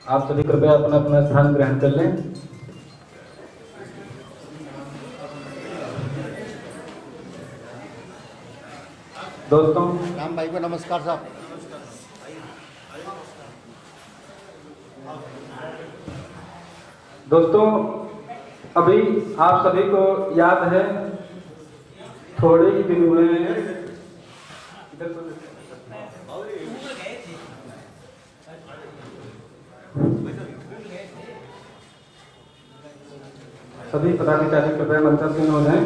आप सभी कृपया अपना अपना स्थान ग्रहण कर लें। दोस्तों, राम भाई को नमस्कार साहब। दोस्तों, अभी आप सभी को याद है थोड़े ही दिन हुए हैं सभी पदाधिकारी कृपया मंत्रासीन हो जाएं।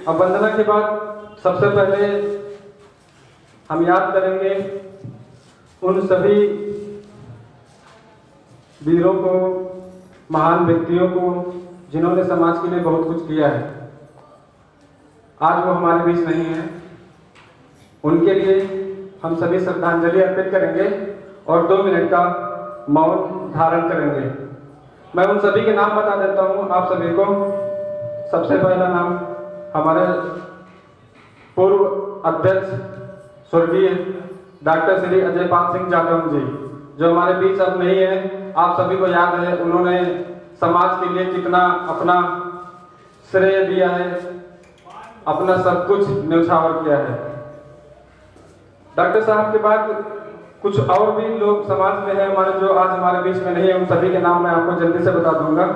अब वंदना के बाद सबसे पहले हम याद करेंगे उन सभी वीरों को, महान व्यक्तियों को जिन्होंने समाज के लिए बहुत कुछ किया है। आज वो हमारे बीच नहीं है। उनके लिए हम सभी श्रद्धांजलि अर्पित करेंगे और 2 मिनट का मौन धारण करेंगे। मैं उन सभी के नाम बता देता हूं आप सभी को। सबसे पहला नाम हमारे पूर्व अध्यक्ष स्वर्गीय डॉक्टर श्री अजय पाल सिंह जादव जी, जो हमारे बीच अब नहीं है। आप सभी को याद है उन्होंने समाज के लिए कितना अपना श्रेय दिया है, अपना सब कुछ न्यौछावर किया है। डॉक्टर साहब के बाद कुछ और भी लोग समाज में हैं हमारे, जो आज हमारे बीच में नहीं है। उन सभी के नाम मैं आपको जल्दी से बता दूंगा।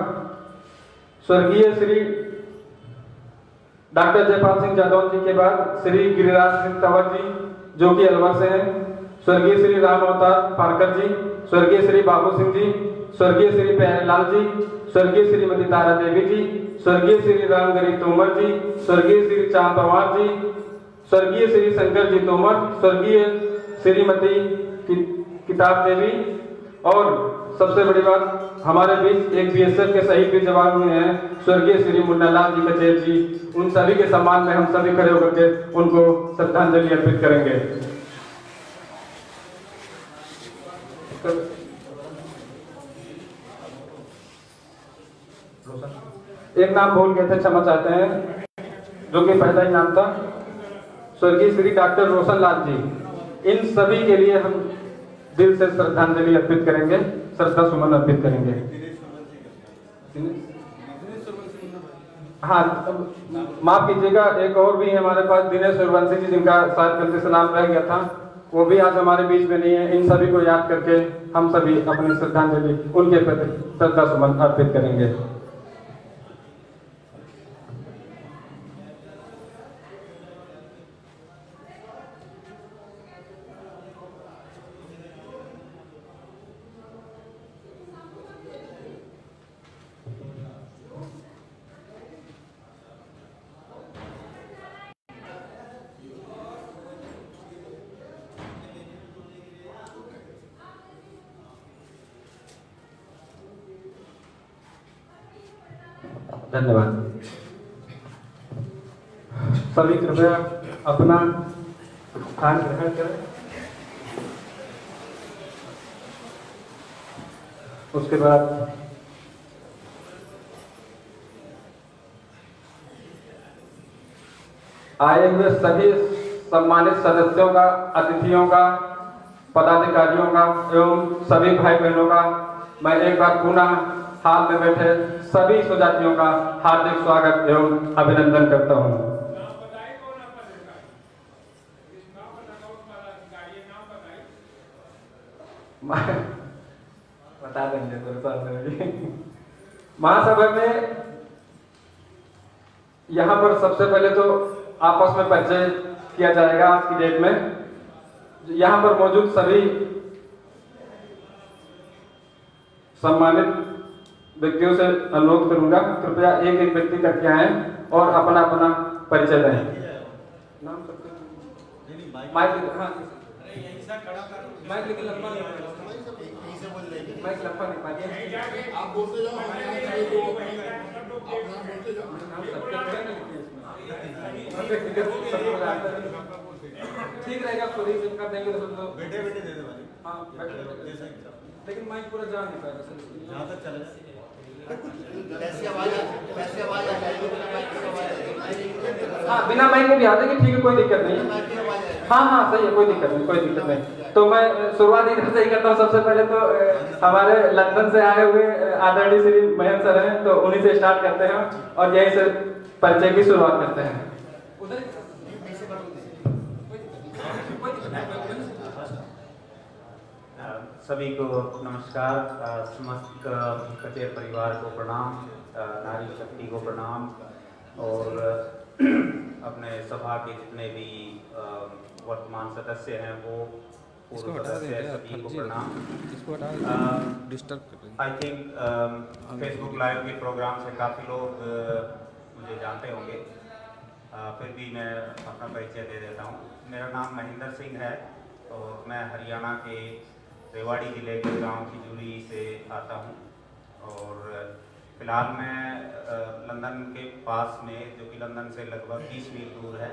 स्वर्गीय श्री डॉक्टर जयपाल सिंह जादव जी के बाद श्री गिरिराज सिंह तंवर जी, जो कि अलवर से हैं। स्वर्गीय श्री राम अवतार पारकर जी, स्वर्गीय श्री बाबू सिंह जी, स्वर्गीय श्री प्यारेलाल जी, स्वर्गीय श्रीमती तारा देवी जी, स्वर्गीय श्री रामगरी तोमर जी, स्वर्गीय श्री चांद पवार जी, स्वर्गीय श्री शंकर जी तोमर, स्वर्गीय श्रीमती किताब देवी, और सबसे बड़ी बात हमारे बीच एक बीएसएफ के शहीद भी जवान हुए हैं, स्वर्गीय श्री मुन्नालाल जी कचेर जी। उन सभी के सम्मान में हम सभी खड़े होकर के उनको श्रद्धांजलि अर्पित करेंगे। एक नाम भूल गए थे, क्षमा चाहते हैं, जो कि पहला ही नाम था, स्वर्गीय श्री डॉक्टर रोशन लाल जी। इन सभी के लिए हम दिल से श्रद्धांजलि अर्पित करेंगे, श्रद्धा सुमन अर्पित करेंगे। हाँ, माफ कीजिएगा, एक और भी है हमारे पास, दिनेश सूर्यवंशी जी, जिनका शायद गलती से नाम रह गया था, वो भी आज हमारे बीच में नहीं है। इन सभी को याद करके हम सभी अपनी श्रद्धांजलि उनके प्रति श्रद्धा सुमन अर्पित करेंगे। धन्यवाद। सभी कृपया अपना स्थान ग्रहण करें। उसके बाद आए हुए सभी सम्मानित सदस्यों का, अतिथियों का, पदाधिकारियों का एवं सभी भाई बहनों का मैं एक बार पुनः हाल में बैठे सभी स्वजातियों का हार्दिक स्वागत एवं अभिनंदन करता हूं। बता देंगे महासभा में। यहाँ पर सबसे पहले तो आपस में परिचय किया जाएगा आज की डेट में। यहाँ पर मौजूद सभी सम्मानित व्यक्तियों से अनुरोध करूंगा, कृपया एक एक व्यक्ति करके आए और अपना अपना परिचय दें। नाम माइक, हाँ माइक लेकिन लंबा नहीं, माइक लंबा नहीं पाएंगे। आप बोलते जाओ, ठीक रहेगा, खुद ही कर देंगे तो बैठे बैठे दे दे। हाँ, लेकिन माइक पूरा जा नहीं पाएगा सर, जहाँ तक चले। हाँ, बिना माइक के भी आ जाएंगे, ठीक है, कोई दिक्कत नहीं है। हाँ हाँ, सही है, कोई दिक्कत नहीं, कोई दिक्कत नहीं। तो मैं शुरुआत इधर से ही करता हूँ। सबसे पहले तो हमारे लंदन से आए हुए आदरणीय श्री मयंक सर हैं, तो उन्हीं से स्टार्ट करते हैं और यहीं से परिचय की शुरुआत करते हैं। सभी को नमस्कार, समस्त कचेर परिवार को प्रणाम, नारी शक्ति को प्रणाम और अपने सभा के जितने भी वर्तमान सदस्य हैं वो पूर्व सदस्य सभी को प्रणाम। आई थिंक फेसबुक लाइव के प्रोग्राम से काफ़ी लोग मुझे जानते होंगे, फिर भी मैं अपना परिचय दे देता हूँ। मेरा नाम महेंद्र सिंह है और मैं हरियाणा के रेवाड़ी ज़िले के गांव खिजूरी से आता हूं और फ़िलहाल मैं लंदन के पास में, जो कि लंदन से लगभग 20 मील दूर है,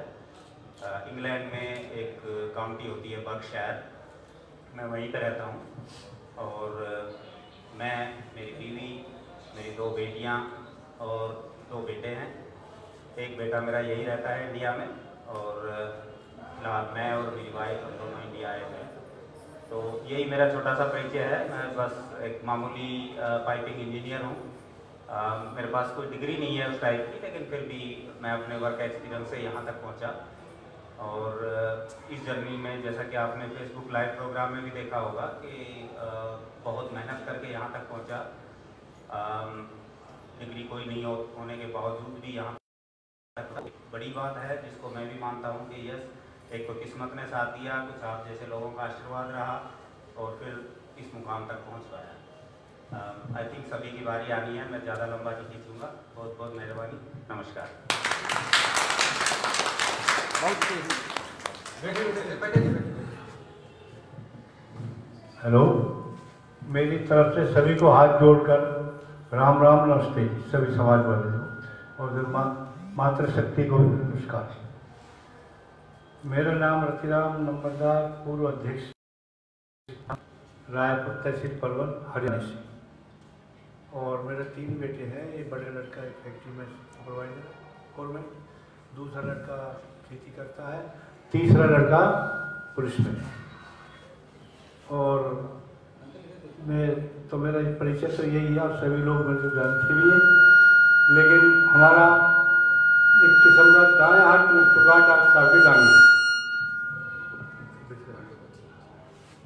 इंग्लैंड में एक काउंटी होती है बर्कशायर, मैं वहीं पर रहता हूं। और मैं, मेरी बीवी, मेरी 2 बेटियां और 2 बेटे हैं। एक बेटा मेरा यही रहता है इंडिया में और फिलहाल मैं और मेरी वाइफ हम दोनों इंडिया आए हैं। तो यही मेरा छोटा सा परिचय है। मैं बस एक मामूली पाइपिंग इंजीनियर हूँ। मेरे पास कोई डिग्री नहीं है उस टाइप की, लेकिन फिर भी मैं अपने वर्क एक्सपीरियंस से यहाँ तक पहुँचा। और इस जर्नी में, जैसा कि आपने फेसबुक लाइव प्रोग्राम में भी देखा होगा कि बहुत मेहनत करके यहाँ तक पहुँचा। डिग्री कोई नहीं होने के बावजूद भी यहाँ तक बड़ी बात है, जिसको मैं भी मानता हूँ कि यस, एक तो किस्मत ने साथ दिया, कुछ आप जैसे लोगों का आशीर्वाद रहा और फिर इस मुकाम तक पहुंच पाया। आई थिंक सभी की बारी आनी है, मैं ज़्यादा लंबा नहीं खींचूंगा। बहुत बहुत मेहरबानी, नमस्कार। हेलो, मेरी तरफ से सभी को हाथ जोड़कर राम राम नमस्ते सभी समाज वाले को, और मातृशक्ति को नमस्कार। मेरा नाम रतिराम नंबरदार, पूर्व अध्यक्ष रायपुर तहसील पलवल हरियाणा से, और मेरे 3 बेटे हैं। ये बड़े लड़का एक फैक्ट्री में सुपरवाइजर है गवर्नमेंट, दूसरा लड़का खेती करता है, तीसरा लड़का पुलिस में। और मेरा परिचय तो यही है, आप सभी लोग मुझे जानते भी हैं, लेकिन हमारा एक किस्म का दाएं हाथ में चुका डॉक्टर साहब के जाने,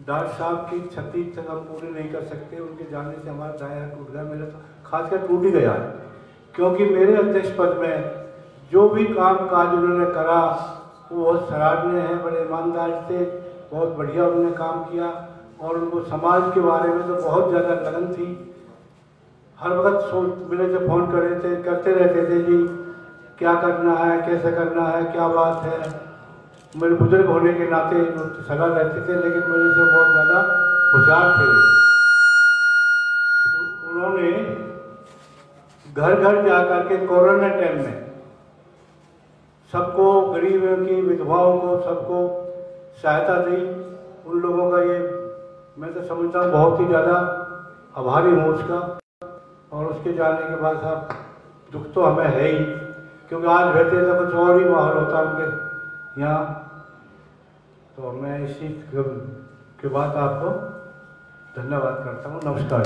डॉक्टर साहब की 36 तक हम पूरे नहीं कर सकते। उनके जाने से हमारा दाएं हाथ टूट गया, मेरा तो खासकर टूट ही गया है, क्योंकि मेरे अध्यक्ष पद में जो भी काम काज उन्होंने करा वो बहुत सराहनीय है। बड़े ईमानदार से बहुत बढ़िया उन्होंने काम किया और उनको समाज के बारे में तो बहुत ज़्यादा लगन थी। हर वक्त मेरे से फ़ोन करते रहते थे, जी क्या करना है, कैसे करना है, क्या बात है। मेरे बुजुर्ग होने के नाते सलाह रहते थे, लेकिन मेरे से बहुत ज़्यादा होशियार थे। उन्होंने घर घर जाकर के कोरोना टाइम में सबको, गरीबों की, विधवाओं को, सबको सहायता दी। उन लोगों का ये मैं तो समझता हूँ बहुत ही ज़्यादा आभारी हूँ उसका। और उसके जाने के बाद साहब दुख तो हमें है ही, क्योंकि आज रहते तो कुछ और ही माहौल होता उनके यहाँ। तो मैं इसी के बाद आपको धन्यवाद करता हूँ। नमस्कार।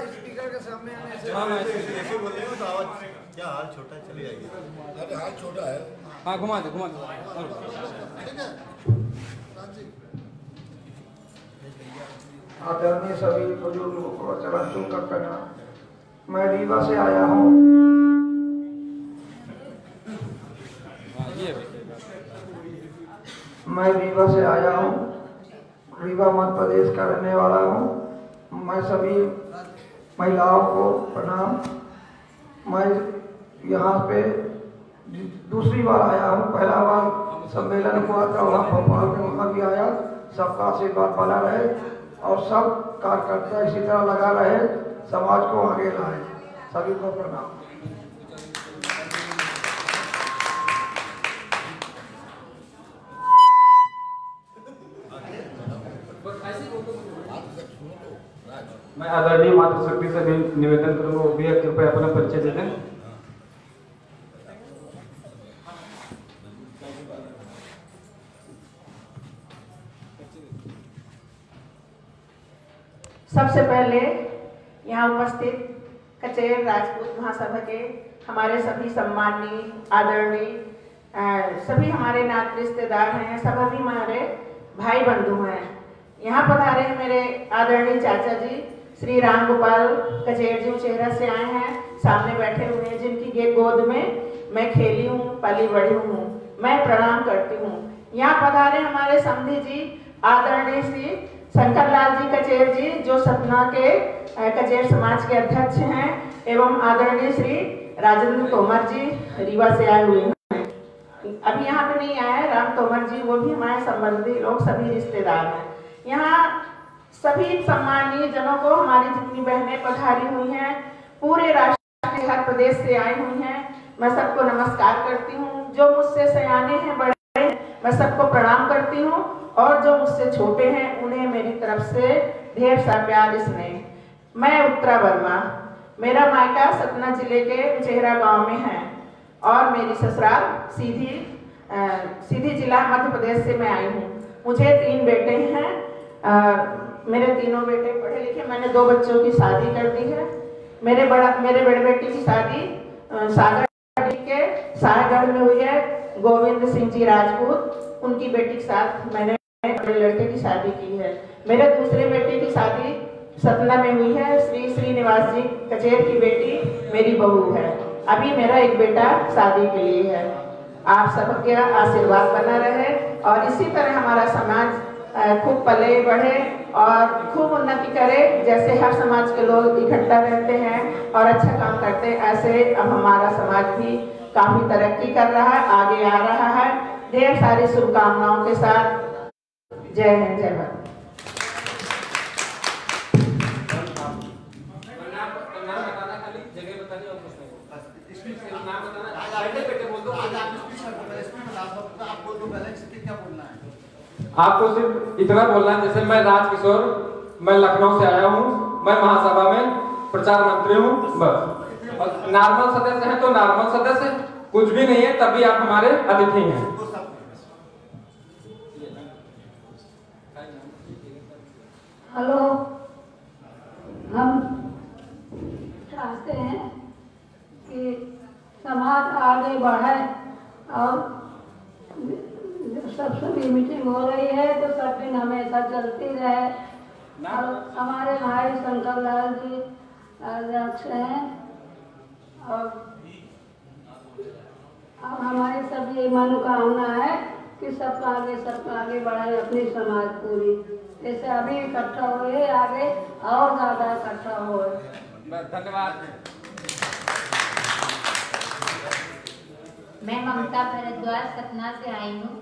स्पीकर के सामने आने से ऐसे बोल रहे हो तो आवाज क्या हाल छोटा चली जाएगी। अरे हाल छोटा है। हाँ, घुमा दो आदरणीय सभी बुजुर्गों को चरण छू कर प्रणाम। मैं रीवा से आया हूँ। मैं रीवा से आया हूँ, रीवा मध्य प्रदेश का रहने वाला हूँ। मैं सभी महिलाओं को प्रणाम। मैं यहाँ पे दूसरी बार आया हूँ, पहला बार सम्मेलन हुआ था वहाँ भोपाल में, वहाँ भी आया। सबका आशीर्वाद बना रहे और सब कार्यकर्ता इसी तरह लगा रहे, समाज को आगे लाए। सभी को प्रणाम। मैं आदरणीय मातृशक्ति से भी निवेदन करूंगा, वो भी कृपया अपना परिचय दे दें। सबसे पहले यहाँ उपस्थित कचेर राजपूत महासभा के हमारे सभी सम्माननीय आदरणीय सभी हमारे नाते रिश्तेदार हैं, सभी हमारे भाई बंधु हैं। यहाँ पधारे हैं मेरे आदरणीय चाचा जी श्री राम गोपाल कचेर जी चेहरा से आए हैं, सामने बैठे हुए हैं, जिनकी गोद में मैं खेली हूँ, पली बड़ी हूँ। मैं प्रणाम करती हूँ। यहाँ पधारे हमारे समधी जी आदरणीय श्री शंकर लाल जी कचेर जी, जो सतना के कचेर समाज के अध्यक्ष हैं, एवं आदरणीय श्री राजेंद्र तोमर जी रीवा से आए हुए हैं। अभी यहाँ पे नहीं आए हैं राम तोमर जी, वो भी हमारे संबंधी लोग, सभी रिश्तेदार हैं। यहाँ सभी सम्मानीय जनों को, हमारी जितनी बहनें पधारी हुई हैं, पूरे राष्ट्र के हर प्रदेश से आई हुई हैं, मैं सबको नमस्कार करती हूँ। जो मुझसे सयाने हैं, बड़े हैं, मैं सबको प्रणाम करती हूँ, और जो मुझसे छोटे हैं उन्हें मेरी तरफ से ढेर सा प्यार स्नेह। मैं उत्तरा वर्मा, मेरा मायका सतना जिले के चेहरा गांव में है और मेरी ससुराल सीधी जिला मध्य प्रदेश से मैं आई हूँ। मुझे 3 बेटे हैं। मेरे तीनों बेटे पढ़े लिखे, मैंने 2 बच्चों की शादी कर दी है। मेरे बड़े बेटे की शादी सागर के साहेगढ़ में हुई है, गोविंद सिंह जी राजपूत, उनकी बेटी के साथ मैंने बड़े लड़के की शादी की है। मेरे दूसरे बेटे की शादी सतना में हुई है, श्री श्रीनिवास जी कचेर की बेटी मेरी बहू है। अभी मेरा एक बेटा शादी के लिए है। आप सबके आशीर्वाद बना रहे और इसी तरह हमारा समाज खूब पले बढ़े और खूब उन्नति करे। जैसे हर समाज के लोग इकट्ठा रहते हैं और अच्छा काम करते हैं, ऐसे अब हमारा समाज भी काफी तरक्की कर रहा है, आगे आ रहा है। ढेर सारी शुभकामनाओं के साथ जय हिंद, जय भारत। आपको सिर्फ इतना बोलना है, जैसे मैं राजकिशोर, मैं लखनऊ से आया हूँ, मैं महासभा में प्रचार मंत्री हूँ, बस। नॉर्मल सदस्य हैं तो नॉर्मल सदस्य, कुछ भी नहीं है तब भी आप हमारे अतिथि हैं। हेलो, हम चाहते हैं कि समाज आगे बढ़े और सभी मीटिंग हो रही है तो सब दिन हमेशा चलती रहे। और हमारे भाई शंकर लाल जी अध्यक्ष हैं और हमारी सभी मनोकामना है कि सबका आगे बढ़े अपनी समाज पूरी। जैसे अभी इकट्ठा हुए, आगे और ज़्यादा इकट्ठा हो। धन्यवाद। मैं ममता भारद्वाज सतना से आई हूँ।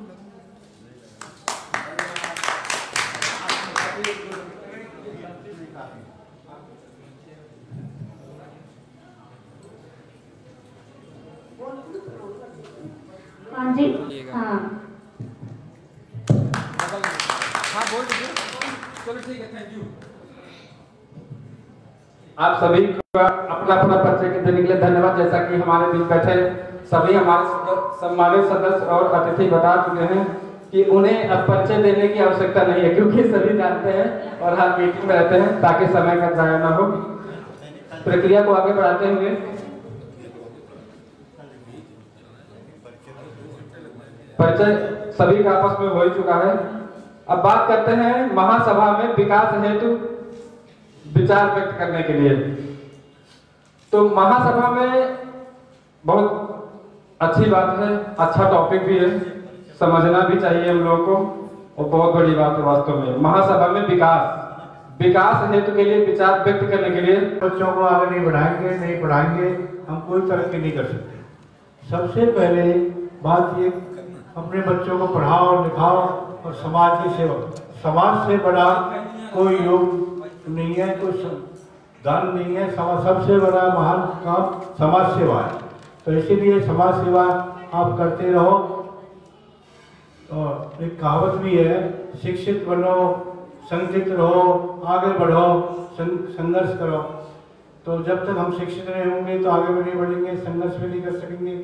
हाँ जी, हाँ बोल दीजिए। चलो ठीक है, थैंक यू। आप सभी का अपना परिचय देने के लिए धन्यवाद। जैसा कि हमारे बीच बैठे सभी हमारे सम्मानित सदस्य और अतिथि बता चुके हैं कि उन्हें अब परिचय देने की आवश्यकता नहीं है, क्योंकि सभी जानते हैं और हर मीटिंग में रहते हैं, ताकि समय का ज़ाया ना हो। प्रक्रिया को आगे बढ़ाते हुए परिचय सभी का आपस में हो ही चुका है। अब बात करते हैं महासभा में विकास हेतु विचार व्यक्त करने के लिए। तो महासभा में बहुत अच्छी बात है, अच्छा टॉपिक भी है, समझना भी चाहिए हम लोगों को, और बहुत बड़ी बात है वास्तव में। महासभा में विकास हेतु के लिए विचार व्यक्त करने के लिए बच्चों को आगे नहीं बढ़ाएंगे, नहीं पढ़ाएंगे, हम कोई तरक्की नहीं कर सकते। सबसे पहले बात ये, अपने बच्चों को पढ़ाओ लिखाओ और समाज की सेवा। समाज से बड़ा कोई योग नहीं है, कोई दान नहीं है। सबसे बड़ा महान काम समाज सेवा है। तो इसीलिए समाज सेवा आप करते रहो। और एक कहावत भी है, शिक्षित बनो, संगठित रहो, आगे बढ़ो, संघर्ष करो। तो जब तक हम शिक्षित नहीं होंगे तो आगे भी नहीं बढ़ेंगे, संघर्ष भी नहीं कर सकेंगे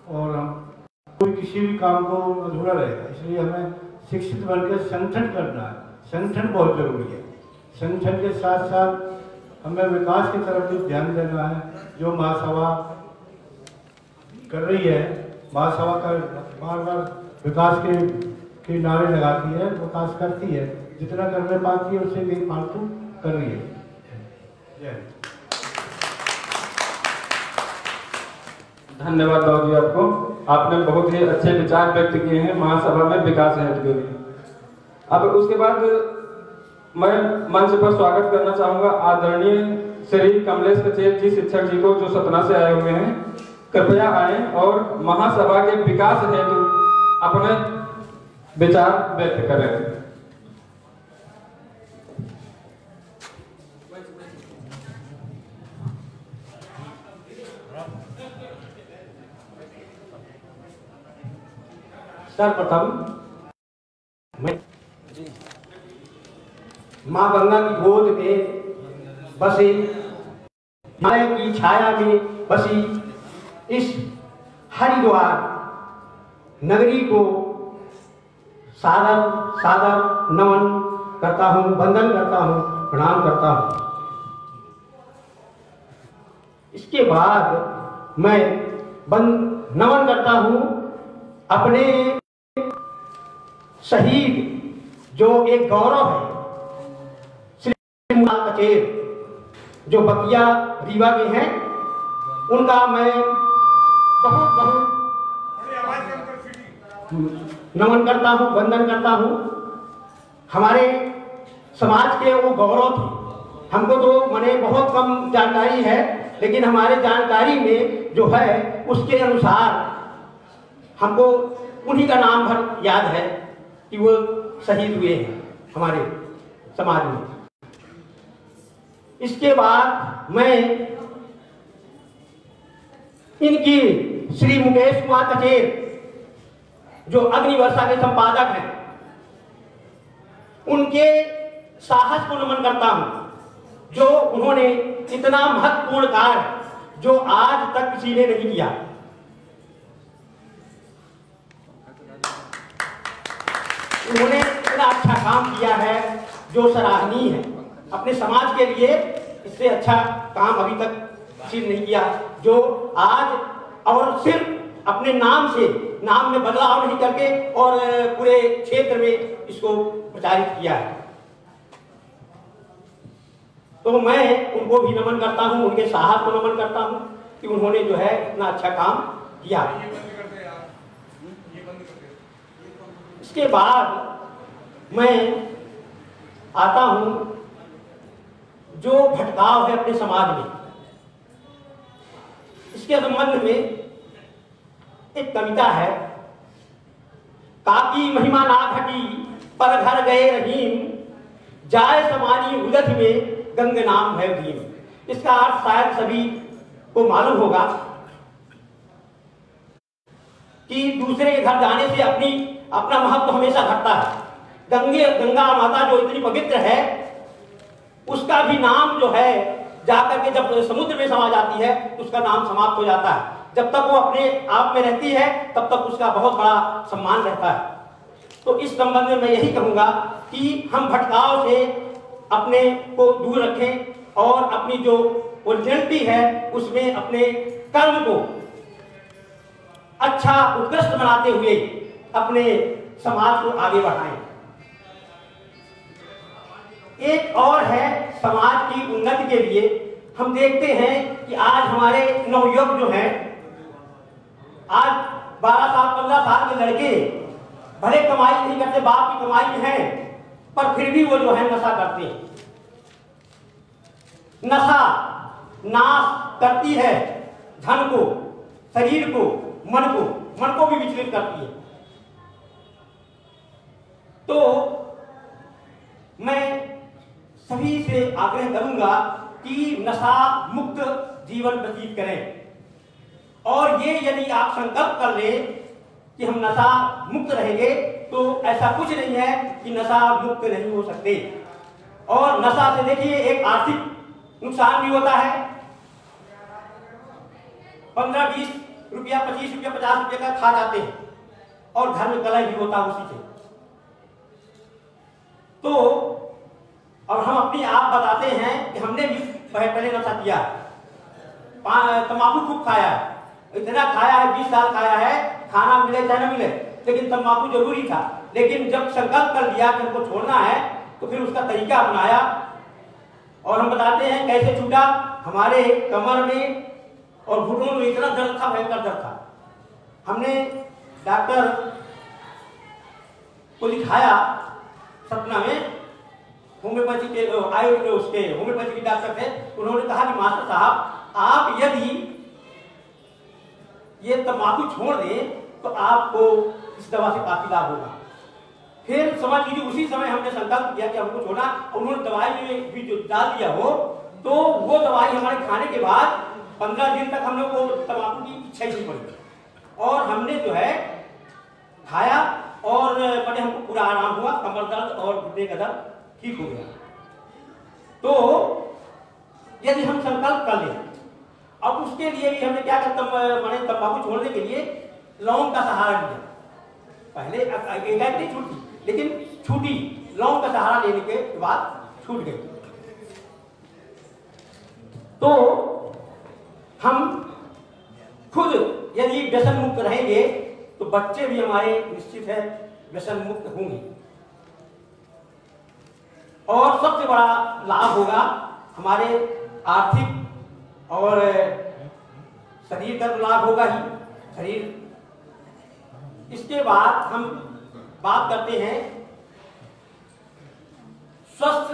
और हम कोई किसी भी काम को अधूरा रहेगा। इसलिए हमें शिक्षित बनकर संगठन करना है। संगठन बहुत जरूरी है। संगठन के साथ साथ हमें विकास की तरफ भी ध्यान देना है। जो महासभा कर रही है, महासभा का बार बार विकास के नारे लगाती है, विकास करती है, जितना करने पाती है उससे भी फालतू कर रही है। धन्यवाद बाबू जी आपको, आपने बहुत ही अच्छे विचार व्यक्त किए हैं महासभा में विकास हेतु के लिए। अब उसके बाद मैं मंच पर स्वागत करना चाहूंगा आदरणीय श्री कमलेश कचेर जी, शिक्षक जी को, जो सतना से आए हुए हैं। कृपया आए और महासभा के विकास हेतु अपने विचार व्यक्त करें। सर्वप्रथम मैं माँ गंगा की गोद में बसे, हिमालय की छाया में बसी इस हरिद्वार नगरी को सादर सादर नमन करता हूँ, वंदन करता हूँ, प्रणाम करता हूँ। इसके बाद मैं नमन करता हूँ अपने शहीद जो एक गौरव है, श्री कचेर, जो बकिया रीवा के हैं, उनका मैं बहुत बहुत नमन करता हूँ, वंदन करता हूँ। हमारे समाज के वो गौरव थे। हमको तो मने बहुत कम जानकारी है, लेकिन हमारे जानकारी में जो है उसके अनुसार हमको उन्हीं का नाम भर याद है कि वो शहीद हुए हैं हमारे समाज में। इसके बाद मैं इनकी श्री मुकेश कुमार कचेर, जो अग्निवर्षा के संपादक हैं, उनके साहस को नमन करता हूं, जो उन्होंने इतना महत्वपूर्ण कार्य जो आज तक किसी ने नहीं किया। उन्होंने इतना अच्छा काम किया है जो सराहनीय है। अपने समाज के लिए इससे अच्छा काम अभी तक किसी ने नहीं किया, जो आज और सिर्फ अपने नाम में बदलाव नहीं करके और पूरे क्षेत्र में इसको प्रचारित किया है। तो मैं उनको भी नमन करता हूं, उनके साहस को नमन करता हूं कि उन्होंने जो है इतना अच्छा काम किया। इसके बाद मैं आता हूं जो भटकाव है अपने समाज में, इसके संबंध में एक कविता है। काकी महिमा ना घटी पर घर गए रहीम, जाए समानी उदत में गंग नाम है भीम। इसका अर्थ शायद सभी को मालूम होगा कि दूसरे के घर जाने से अपना महत्व हमेशा घटता है। गंगा माता जो इतनी पवित्र है, उसका भी नाम जो है जाकर के जब समुद्र में समा जाती है तो उसका नाम समाप्त हो जाता है। जब तक वो अपने आप में रहती है तब तक उसका बहुत बड़ा सम्मान रहता है। तो इस संबंध में मैं यही कहूंगा कि हम भटकाव से अपने को दूर रखें और अपनी जो ओरिजिनलिटी है उसमें अपने कर्म को अच्छा उत्कृष्ट बनाते हुए अपने समाज को आगे बढ़ाएं। एक और है, समाज की उन्नति के लिए हम देखते हैं कि आज हमारे नवयुवक जो हैं, आज 12 साल 15 साल के लड़के भले कमाई नहीं करते, बाप की कमाई में है, पर फिर भी वो जो है नशा करते हैं। नशा नाश करती है धन को, शरीर को, मन को भी विचलित करती है। तो मैं सभी से आग्रह करूंगा कि नशा मुक्त जीवन व्यतीत करें। और ये यदि आप संकल्प कर लें कि हम नशा मुक्त रहेंगे, तो ऐसा कुछ नहीं है कि नशा मुक्त नहीं हो सकते। और नशा से देखिए एक आर्थिक नुकसान भी होता है। 15-20 रुपया, 25 रुपया, 50 रुपया का खा जाते हैं और घर में कलह भी होता है उसी से। तो और हम अपनी आप बताते हैं कि हमने भी पहले नशा किया, तंबाकू खूब खाया है, इतना खाया है, 20 साल खाया है, खाना मिले चाहे न मिले, लेकिन तंबाकू जरूरी था। लेकिन जब संकल्प कर लिया कि हमको छोड़ना है, तो फिर उसका तरीका अपनाया। और हम बताते हैं कैसे छूटा। हमारे कमर में और घुटनों में इतना दर्द था, भयंकर दर्द था। हमने डॉक्टर को दिखाया सपना में, होम्योपैथी के होम्योपैथी के डॉक्टर थे। उन्होंने कहा कि मास्टर साहब, आप यदि ये तंबाकू छोड़ दें तो आपको इस दवा से काफी लाभ होगा। फिर समझ लीजिए उसी समय हमने संकल्प किया कि हमको छोड़ना। उन्होंने दवाई में भी जो डाल दिया हो, तो वो दवाई हमारे खाने के बाद 15 दिन तक हम लोग को तंबाकू की इच्छा ही नहीं पड़ी। और हमने जो है खाया और बड़े हमको पूरा आराम हुआ, कमर दर्द और घुटने का दर्द ठीक हो गया। तो यदि हम संकल्प कर लें, अब उसके लिए भी हमने क्या करता, मैंने तंबाकू छोड़ने के लिए लौंग का सहारा लिया। पहले एकाएक नहीं छूटी, लेकिन छूटी, लौंग का सहारा लेने के बाद छूट गई। तो हम खुद यदि व्यसन मुक्त रहेंगे तो बच्चे भी हमारे निश्चित है व्यसन मुक्त होंगे। और सबसे बड़ा लाभ होगा हमारे आर्थिक और शरीर का तो लाभ होगा ही, शरीर। इसके बाद हम बात करते हैं स्वस्थ,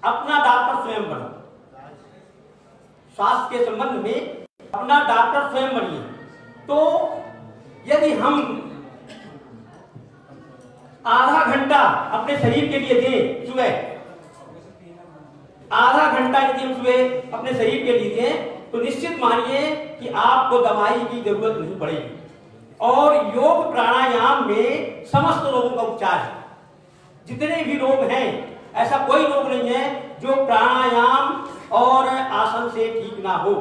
अपना डॉक्टर स्वयं बनो। स्वास्थ्य के संबंध में अपना डॉक्टर स्वयं बनिए। तो यदि हम आधा घंटा अपने शरीर के लिए दें, सुबह आधा घंटा यदि हम सुबह अपने शरीर के लिए दें, तो निश्चित मानिए कि आपको दवाई की जरूरत नहीं पड़ेगी। और योग प्राणायाम में समस्त रोगों का उपचार है। जितने भी रोग हैं, ऐसा कोई रोग नहीं है जो प्राणायाम और आसन से ठीक ना हो।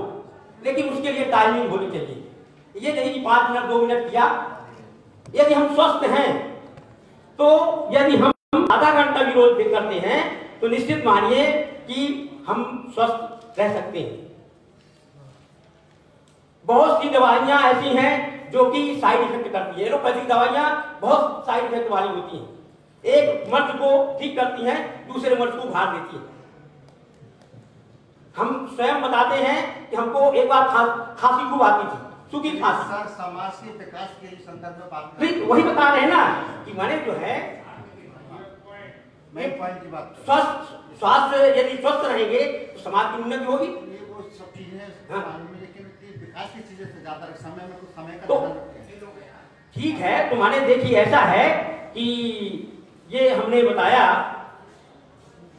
लेकिन उसके लिए टाइमिंग होनी चाहिए। ये नहीं 5 मिनट 2 मिनट किया। यदि हम स्वस्थ हैं, तो यदि हम आधा घंटा भी रोज करते हैं, तो निश्चित मानिए कि हम स्वस्थ रह सकते हैं। बहुत सी दवाइयां ऐसी हैं जो कि साइड इफेक्ट करती है। एलोपैथिक दवाइयां बहुत साइड इफेक्ट वाली होती हैं। एक मर्ज को ठीक करती हैं, दूसरे मर्ज को उभार देती हैं। हम स्वयं बताते हैं कि हमको एक बार खांसी खूब आती थी, सूखी खांसी। सर, समाज के विकास के संदर्भ में बात वही बता रहे हैं ना कि माने जो है मेन पॉइंट की बात, स्वास्थ्य यदि स्वस्थ रहेंगे तो समाज की उन्नति होगी। ये वो सब चीजें लेकिन विकास की चीजें से ज्यादा समय में कुछ समय का तो ठीक है। तो माने देखिए ऐसा है कि ये हमने बताया,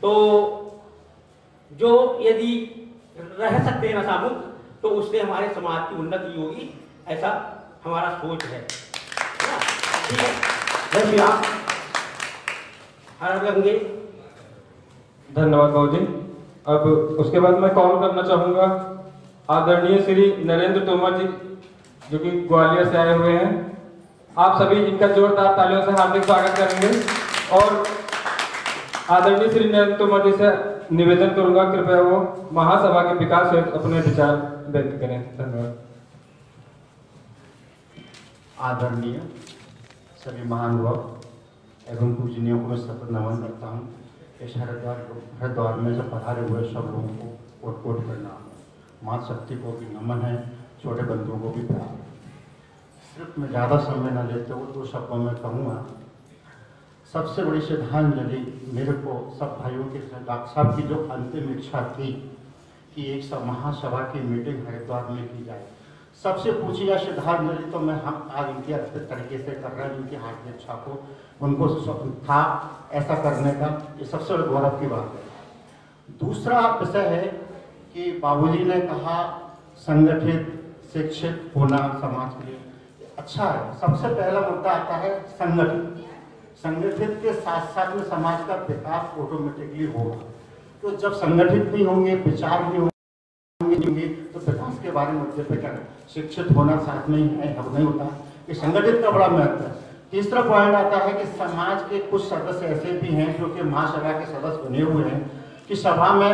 तो जो यदि रह सकते हैं नशा मुक्त, तो उससे हमारे समाज की उन्नति होगी, ऐसा हमारा सोच है। ठीक है, जय श्री राम, हर गंगे। धन्यवाद बाबू जी। अब उसके बाद मैं कॉल करना चाहूंगा आदरणीय श्री नरेंद्र तोमर जी, जो कि ग्वालियर से आए हुए हैं। आप सभी इनका जोरदार तालियों से हार्दिक स्वागत करेंगे। और आदरणीय श्री नरेंद्र तोमर जी से निवेदन करूंगा, कृपया वो महासभा के विकास हेतु अपने विचार व्यक्त करें। धन्यवाद। आदरणीय सभी महानुभाव एवं पूजनीयों को मैं सतत नमन करता हूँ। इस हरिद्वार में से पधारे हुए सब लोगों को कोट कोट प्रणाम। माता शक्ति को भी नमन है, छोटे बंधुओं को भी प्यार। सिर्फ मैं ज़्यादा समय न लेते हुए 2 शब्दों में कहूँगा, सबसे बड़ी श्रद्धांजलि मेरे को सब भाइयों के डॉक्टर साहब की जो अंतिम इच्छा थी कि एक महासभा की मीटिंग हरिद्वार में की जाए, सबसे पूछी या श्रद्धांजलि तो मैं हम आज इनकी अच्छे तरीके से कर रहे हैं, उनकी हार्दिक इच्छा को उनको था ऐसा करने का, ये सबसे बड़े गौरव की बात है। दूसरा विषय है कि बाबूजी ने कहा संगठित शिक्षित होना समाज के लिए अच्छा है। सबसे पहला मुद्दा आता है संगठित। संगठित के साथ साथ में समाज का विकास ऑटोमेटिकली होगा। तो जब संगठित नहीं होंगे, विचार नहीं होंगे तो विकास के बारे में मुद्दे पे क्या शिक्षित होना साथ में नहीं होता कि संगठित का बड़ा महत्व है। तीसरा पॉइंट आता है कि समाज के कुछ सदस्य ऐसे भी हैं जो कि महासभा के सदस्य बने हुए हैं कि सभा में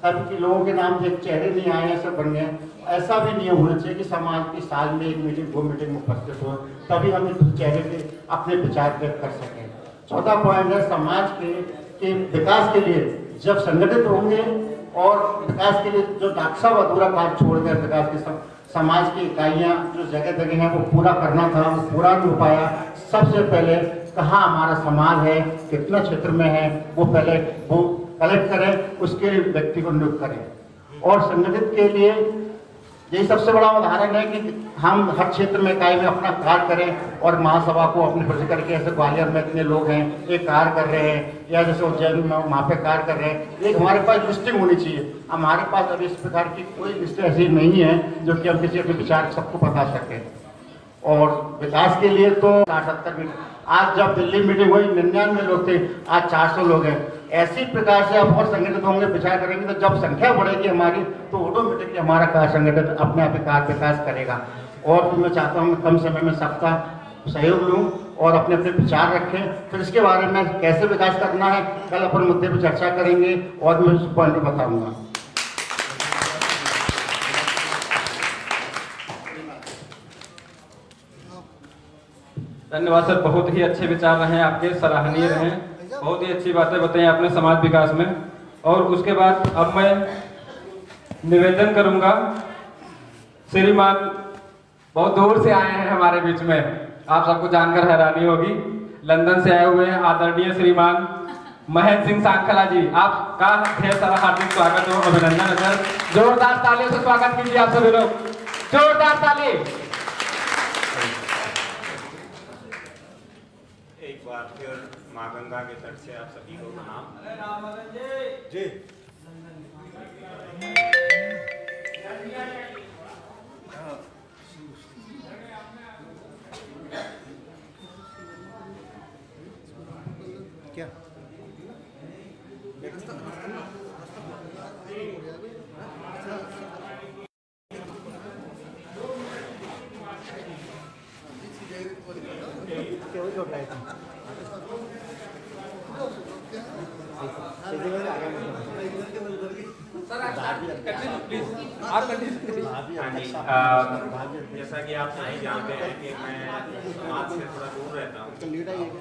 तब के लोगों के नाम देख चेहरे नहीं आए, ऐसे बन गए। ऐसा भी नियम होना चाहिए कि समाज की साल में 1 मीटिंग 2 मीटिंग में उपस्थित हो, तभी हम इस चेहरे के अपने विचार व्यक्त कर सकें। चौथा पॉइंट है समाज के विकास के लिए जब संगठित होंगे और विकास के लिए जो डॉक्टर साहब अधूरा कार्य छोड़कर विकास के समाज की इकाइयाँ जो जगह जगह हैं वो पूरा करना था, वो पूरा नहीं हो पाया। सबसे पहले कहाँ हमारा समाज है, कितना क्षेत्र में है, वो पहले वो कलेक्ट करें, उसके लिए व्यक्ति को नियुक्त करें। और संगठित के लिए यही सबसे बड़ा उदाहरण है कि हम हर क्षेत्र में इकाई में अपना कार्य करें और महासभा को अपने प्रति करके, ऐसे ग्वालियर में इतने लोग हैं एक कार्य कर रहे हैं, या जैसे उज्जैन में वहाँ पे कार्य कर रहे हैं, एक हमारे पास लिस्टिंग होनी चाहिए। हमारे पास अभी इस प्रकार की कोई लिस्ट ऐसी नहीं है जो कि हम किसी अपने विचार सबको बता सकें। और विकास के लिए तो 70 आज जब दिल्ली मीटिंग हुई 99 लोग थे, आज 400 लोग हैं। ऐसी प्रकार से आप और संगठित होंगे, विचार करेंगे तो जब संख्या बढ़ेगी हमारी तो ऑटोमेटिकली हमारा कार्य संगठित अपने आप कार्य विकास करेगा। और मैं चाहता हूँ कम समय में सबका सहयोग लूँ और अपने अपने विचार रखें। फिर इसके बारे में कैसे विकास करना है कल अपन मुद्दे पर चर्चा करेंगे और मैं उस पॉइंट बताऊँगा। धन्यवाद सर, बहुत ही अच्छे विचार रहे आपके, सराहनीय रहे, बहुत ही अच्छी बातें बताई आपने समाज विकास में। और उसके बाद अब मैं निवेदन करूंगा, श्रीमान बहुत दूर से आए हैं हमारे बीच में, आप सबको जानकर हैरानी होगी, लंदन से आए हुए हैं आदरणीय श्रीमान महेंद्र सिंह सांखला जी, आपका ढेर सारा हार्दिक स्वागत हो, अभिनंदन है सर। जोरदार तालियों से स्वागत कीजिए आप सभी लोग, जोरदार ताली। एक बार फिर माँ गंगा के तट से आप सभी को प्रणाम। जी क्या जैसा कि आप सभी जानते हैं कि मैं समाज से थोड़ा दूर रहता हूँ,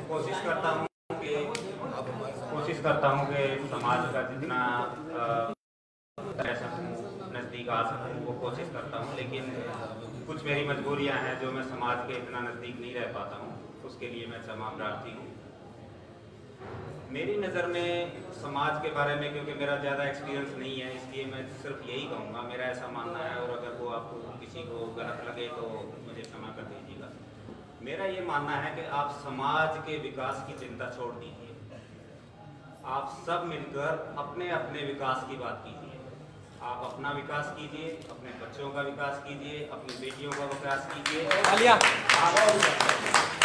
कोशिश करता हूँ कि समाज का जितना रह सकूँ, नज़दीक आ सकूँ, वो कोशिश करता हूँ। लेकिन कुछ मेरी मजबूरियाँ हैं जो मैं समाज के इतना नज़दीक नहीं रह पाता हूँ, उसके लिए मैं क्षमा प्रार्थी हूँ। मेरी नज़र में समाज के बारे में, क्योंकि मेरा ज़्यादा एक्सपीरियंस नहीं है, इसलिए मैं सिर्फ यही कहूँगा, मेरा ऐसा मानना है, और अगर वो आपको किसी को गलत लगे तो मुझे क्षमा कर दीजिएगा। मेरा ये मानना है कि आप समाज के विकास की चिंता छोड़ दीजिए, आप सब मिलकर अपने अपने विकास की बात कीजिए। आप अपना विकास कीजिए, अपने बच्चों का विकास कीजिए, अपनी बेटियों का विकास कीजिए।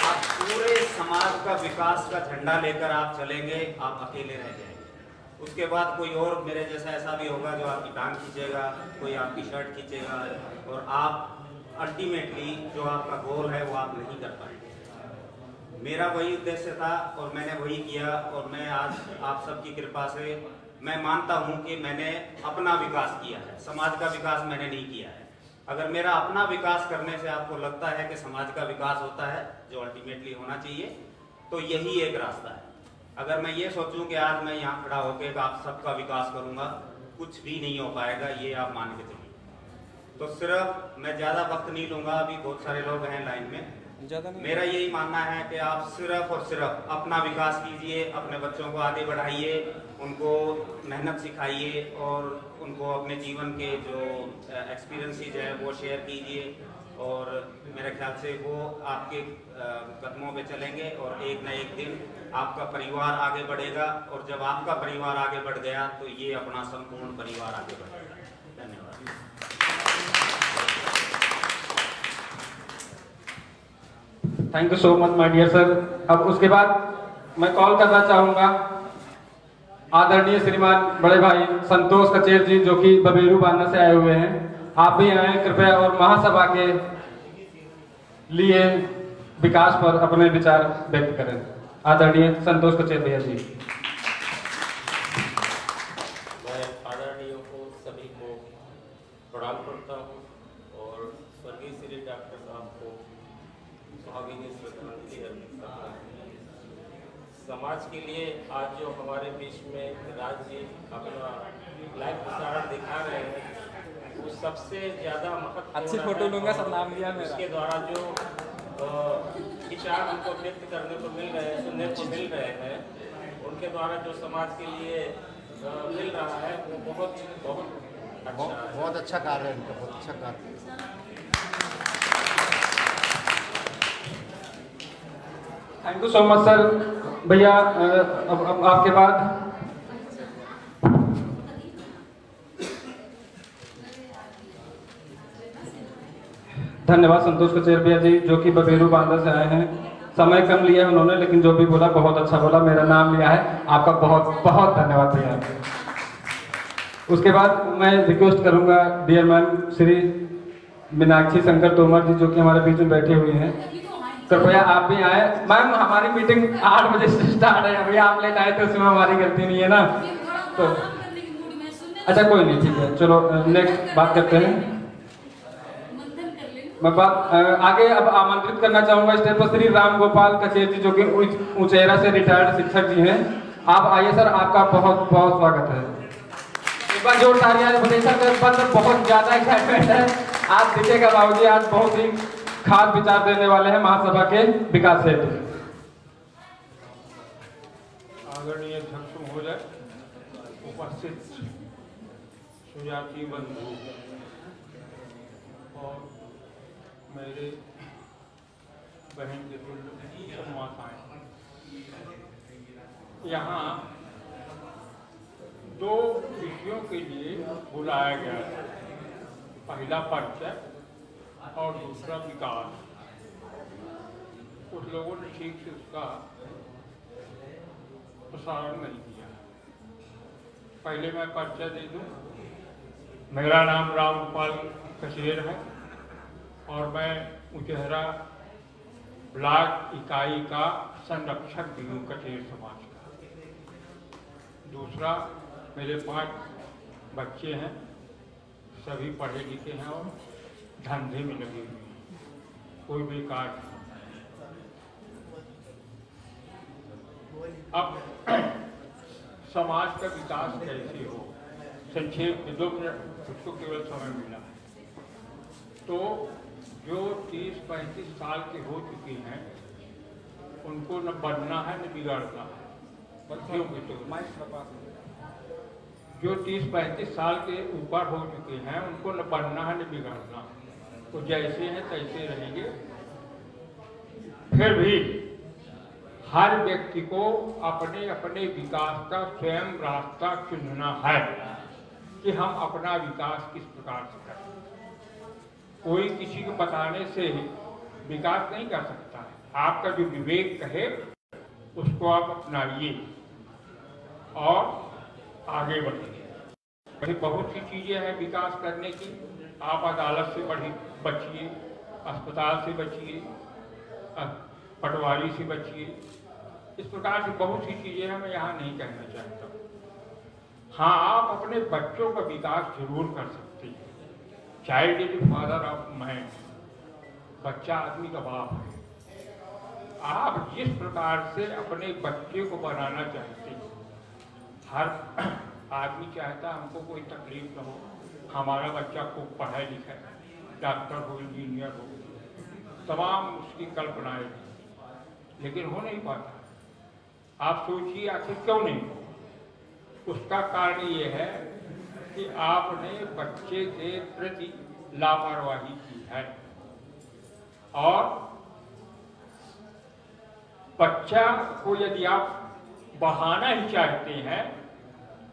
आप पूरे समाज का विकास का झंडा लेकर आप चलेंगे, आप अकेले रह जाएंगे। उसके बाद कोई और मेरे जैसा ऐसा भी होगा जो आपकी टांग खींचेगा, कोई आपकी शर्ट खींचेगा, और आप अल्टीमेटली जो आपका गोल है वो आप नहीं कर पाएंगे। मेरा वही उद्देश्य था और मैंने वही किया, और मैं आज आप सबकी कृपा से मैं मानता हूं कि मैंने अपना विकास किया है, समाज का विकास मैंने नहीं किया है। अगर मेरा अपना विकास करने से आपको लगता है कि समाज का विकास होता है, जो अल्टीमेटली होना चाहिए, तो यही एक रास्ता है। अगर मैं ये सोचूं कि आज मैं यहाँ खड़ा होकर आप सबका विकास करूंगा, कुछ भी नहीं हो पाएगा, ये आप मान के चलिए। तो सिर्फ मैं ज़्यादा वक्त नहीं लूँगा, अभी बहुत सारे लोग हैं लाइन में। मेरा यही मानना है कि आप सिर्फ और सिर्फ अपना विकास कीजिए, अपने बच्चों को आगे बढ़ाइए, उनको मेहनत सिखाइए और उनको अपने जीवन के जो एक्सपीरियंसेस हैं वो शेयर कीजिए, और मेरे ख्याल से वो आपके कदमों पे चलेंगे और एक न एक दिन आपका परिवार आगे बढ़ेगा, और जब आपका परिवार आगे बढ़ गया तो ये अपना संपूर्ण परिवार आगे बढ़ेगा। धन्यवाद। Thank you so much my dear sir. अब उसके बाद मैं कॉल करना चाहूंगा आदरणीय श्रीमान बड़े भाई संतोष कचेर जी, जो कि बबेरू बांधा से आए हुए हैं। आप भी आए कृपया और महासभा के लिए विकास पर अपने विचार व्यक्त करें। आदरणीय संतोष कचेर भैया जी। मैं आदरणीयों को सभी को प्रणाम करता हूँ और स्वर्गीय श्री डॉक्टर साहब को भावभीनी श्रद्धांजलि अर्पित करता हूँ। समाज के लिए आज जो हमारे बीच में राज जी अपना लाइव प्रसारण दिखा रहे हैं, वो सबसे ज़्यादा महत्वपूर्ण अच्छी फोटो लूंगा, सब नाम लिया मेरा। उसके द्वारा जो विचार उनको व्यक्त करने को मिल रहे हैं, सुनने को मिल रहे हैं, उनके द्वारा जो समाज के लिए मिल रहा है वो बहुत बहुत अच्छा है। बहुत अच्छा कार्य है इनका, बहुत अच्छा कार्य। Thank you so much sir. भैया अब आपके बाद धन्यवाद संतोष कचेर भैया जी, जो कि बबेरू बांधा से आए हैं। समय कम लिया उन्होंने, लेकिन जो भी बोला बहुत अच्छा बोला, मेरा नाम लिया है। आपका बहुत बहुत धन्यवाद भैया। उसके बाद मैं रिक्वेस्ट करूंगा डियर मैम श्री मीनाक्षी शंकर तोमर जी, जो कि हमारे बीच में बैठे हुए हैं, कृपया आप भी आए। मैम हमारी मीटिंग 8 बजे से स्टार्ट है, अभी आप लेट आए तो उसमें हमारी गलती नहीं है ना। तो अच्छा कोई नहीं, ठीक है, चलो नेक्स्ट बात करते हैं। मैं बात आगे अब आमंत्रित करना चाहूंगा स्टेज पर श्री राम गोपाल कचेर जी, जो कि ऊंचेरा से रिटायर्ड शिक्षक जी हैं। आप आइए सर, आपका बहुत बहुत स्वागत है। एक बार जोर तालियां बजाइए सर, बहुत ज्यादा एक्साइटमेंट है। आप दिखेगा बाबूजी, आज बहुत ही खास विचार देने वाले हैं महासभा के विकास हेतु। आदरणीय अध्यक्ष महोदय, उपस्थित सुजाति बंधु और मेरे बहन के तुल्य माताएं, यहाँ 2 विषयों के लिए बुलाया गया है। पहला परिचय और दूसरा विकास। कुछ लोगों ने ठीक से उसका प्रसारण नहीं किया। पहले मैं परिचय दे दूं। मेरा नाम राम गोपाल कचेर है और मैं ऊंचेहरा ब्लॉक इकाई का संरक्षक भी हूँ कचेर समाज का। दूसरा, मेरे 5 बच्चे हैं, सभी पढ़े लिखे हैं और धंधे में लगे हुए हैं, कोई भी कार्य। अब समाज का विकास कैसे हो, संक्षेप में 2 मिनट उसको केवल समय मिला है। तो जो 30-35 साल के हो चुके हैं, उनको न बढ़ना है न बिगाड़ना है। बच्चियों के तो जो 30-35 साल के ऊपर हो चुके हैं, उनको न बढ़ना है न बिगाड़ना, तो जैसे हैं तैसे रहेंगे। फिर भी हर व्यक्ति को अपने अपने विकास का स्वयं रास्ता चुनना है कि हम अपना विकास किस प्रकार से करें। कोई किसी को बताने से विकास नहीं कर सकता है। आपका जो विवेक कहे उसको आप अपनाइए और आगे बढ़िए। वही बहुत सी चीजें हैं विकास करने की। आप अदालत से बचिए, अस्पताल से बचिए, पटवारी से बचिए, इस प्रकार से बहुत सी चीजें हैं, मैं यहाँ नहीं कहना चाहता। हाँ, आप अपने बच्चों का विकास जरूर कर सकते हैं। Child is father of man, बच्चा आदमी का बाप है। आप जिस प्रकार से अपने बच्चे को बनाना चाहते हैं, हर आदमी चाहता हमको कोई तकलीफ न हो, हमारा बच्चा खूब पढ़ाई लिखा है, डॉक्टर हो, इंजीनियर हो, तमाम उसकी कल्पनाएं, लेकिन हो नहीं पाता। आप सोचिए आखिर क्यों नहीं हो? उसका कारण ये है कि आपने बच्चे के प्रति लापरवाही की है। और बच्चा को यदि आप बढ़ाना ही चाहते हैं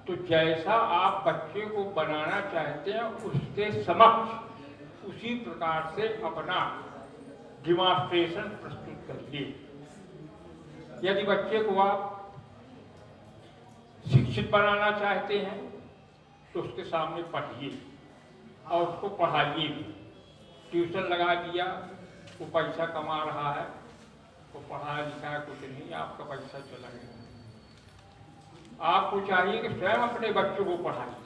तो जैसा आप बच्चे को बनाना चाहते हैं उसके समक्ष उसी प्रकार से अपना डिमॉन्स्ट्रेशन प्रस्तुत करिए। यदि बच्चे को आप शिक्षित बनाना चाहते हैं तो उसके सामने पढ़िए और उसको पढ़ाइए। ट्यूशन लगा दिया, वो पैसा कमा रहा है, वो पढ़ा लिखा है कुछ नहीं, आपका पैसा चला गया। आपको चाहिए कि स्वयं अपने बच्चों को पढ़ाइए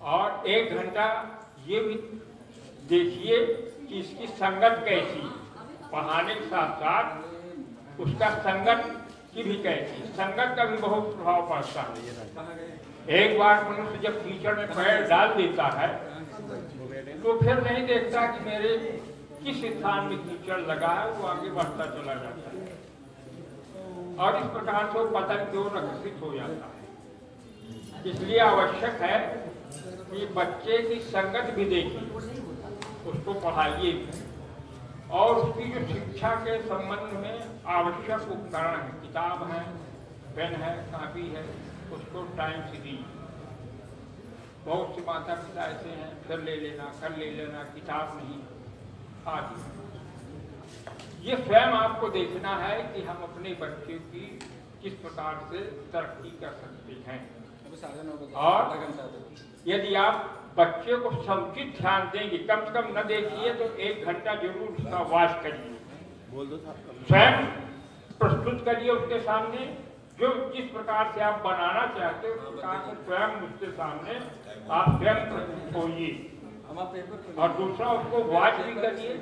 और 1 घंटा ये भी देखिए कि इसकी संगत कैसी, पढ़ाने के साथ साथ उसका संगत की भी कैसी, संगत का भी बहुत प्रभाव पड़ता है। एक बार मनुष्य जब कीचड़ में पैर डाल देता है तो फिर नहीं देखता कि मेरे किस स्थान में कीचड़ लगा है, वो आगे बढ़ता चला जाता है और इस प्रकार से वो पतन की ओर अग्रसित हो जाता है। इसलिए आवश्यक है कि बच्चे की संगत भी देखिए, उसको पढ़ाइए और उसकी जो शिक्षा के संबंध में आवश्यक उपकरण है, किताब है, पेन है, कॉपी है, उसको टाइम से दीजिए। बहुत से माता पिता ऐसे हैं, फिर ले लेना, कल ले लेना, किताब नहीं आदि। ये स्वयं आपको देखना है कि हम अपने बच्चे की किस प्रकार से तरक्की कर सकते हैं। और यदि आप बच्चे को समुचित ध्यान देंगे, कम से कम न देखिए तो 1 घंटा जरूर उसका वाच करिए, स्वयं प्रस्तुत करिए उसके सामने। जो जिस प्रकार से आप बनाना चाहते हो उस प्रकार से स्वयं उसके सामने आप स्वयं प्रस्तुत होइए और दूसरा उसको वाच भी करिए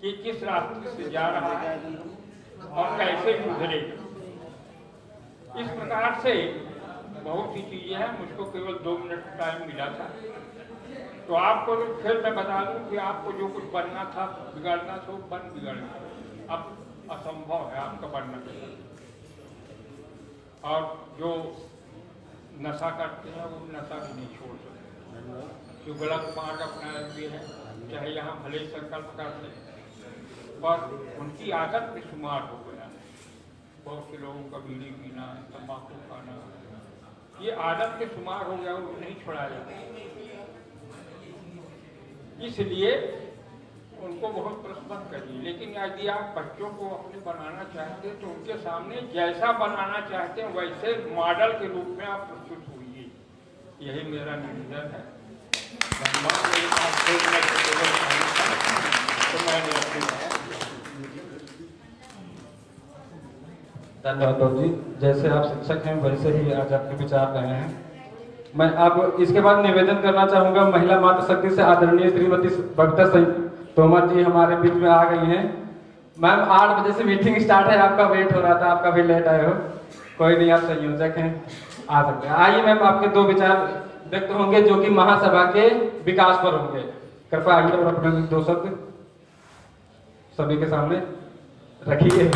कि किस रास्ते से जा रहा है और कैसे सुधरेगा। इस प्रकार से बहुत सी चीजें हैं। मुझको केवल 2 मिनट टाइम मिला था तो आपको फिर मैं बता दूं कि आपको जो कुछ बनना था, बिगाड़ना था, बिगड़ गया। अब असंभव है आपका बनना। और जो नशा करते हैं वो नशा भी नहीं छोड़ सकते, जो गलत मार्ग अपनाए हुए हैं, चाहे यहाँ भले ही संकल्प करते हैं पर उनकी आदत में शुमार हो गया। बहुत से लोगों का बीड़ी पीना, तंबाकू खाना, ये आदत में शुमार हो गया, वो नहीं छोड़ा जाता। इसलिए उनको बहुत प्रश्न करिए। लेकिन यदि आप बच्चों को अपने बनाना चाहते हैं तो उनके सामने जैसा बनाना चाहते हैं वैसे मॉडल के रूप में आप प्रस्तुत होइए। यही मेरा निवेदन है। धन्यवाद बाबू जी। जैसे आप शिक्षक हैं वैसे ही आज आपके विचार रहे हैं। मैं आप इसके बाद निवेदन करना चाहूंगा महिला मातृ शक्ति से आदरणीय श्रीमती बबीता सिंह तोमर जी हमारे बीच में आ गई हैं। मैम 8 बजे से मीटिंग स्टार्ट है, आपका वेट हो रहा था, आपका भी लेट आए हो, कोई नहीं, आप संयोजक हैं, आ सकते हैं। आइए मैम, आपके 2 विचार व्यक्त होंगे जो कि महासभा के विकास पर होंगे। कृपया आइए और अपने 2 शब्द सभी के सामने रखिए।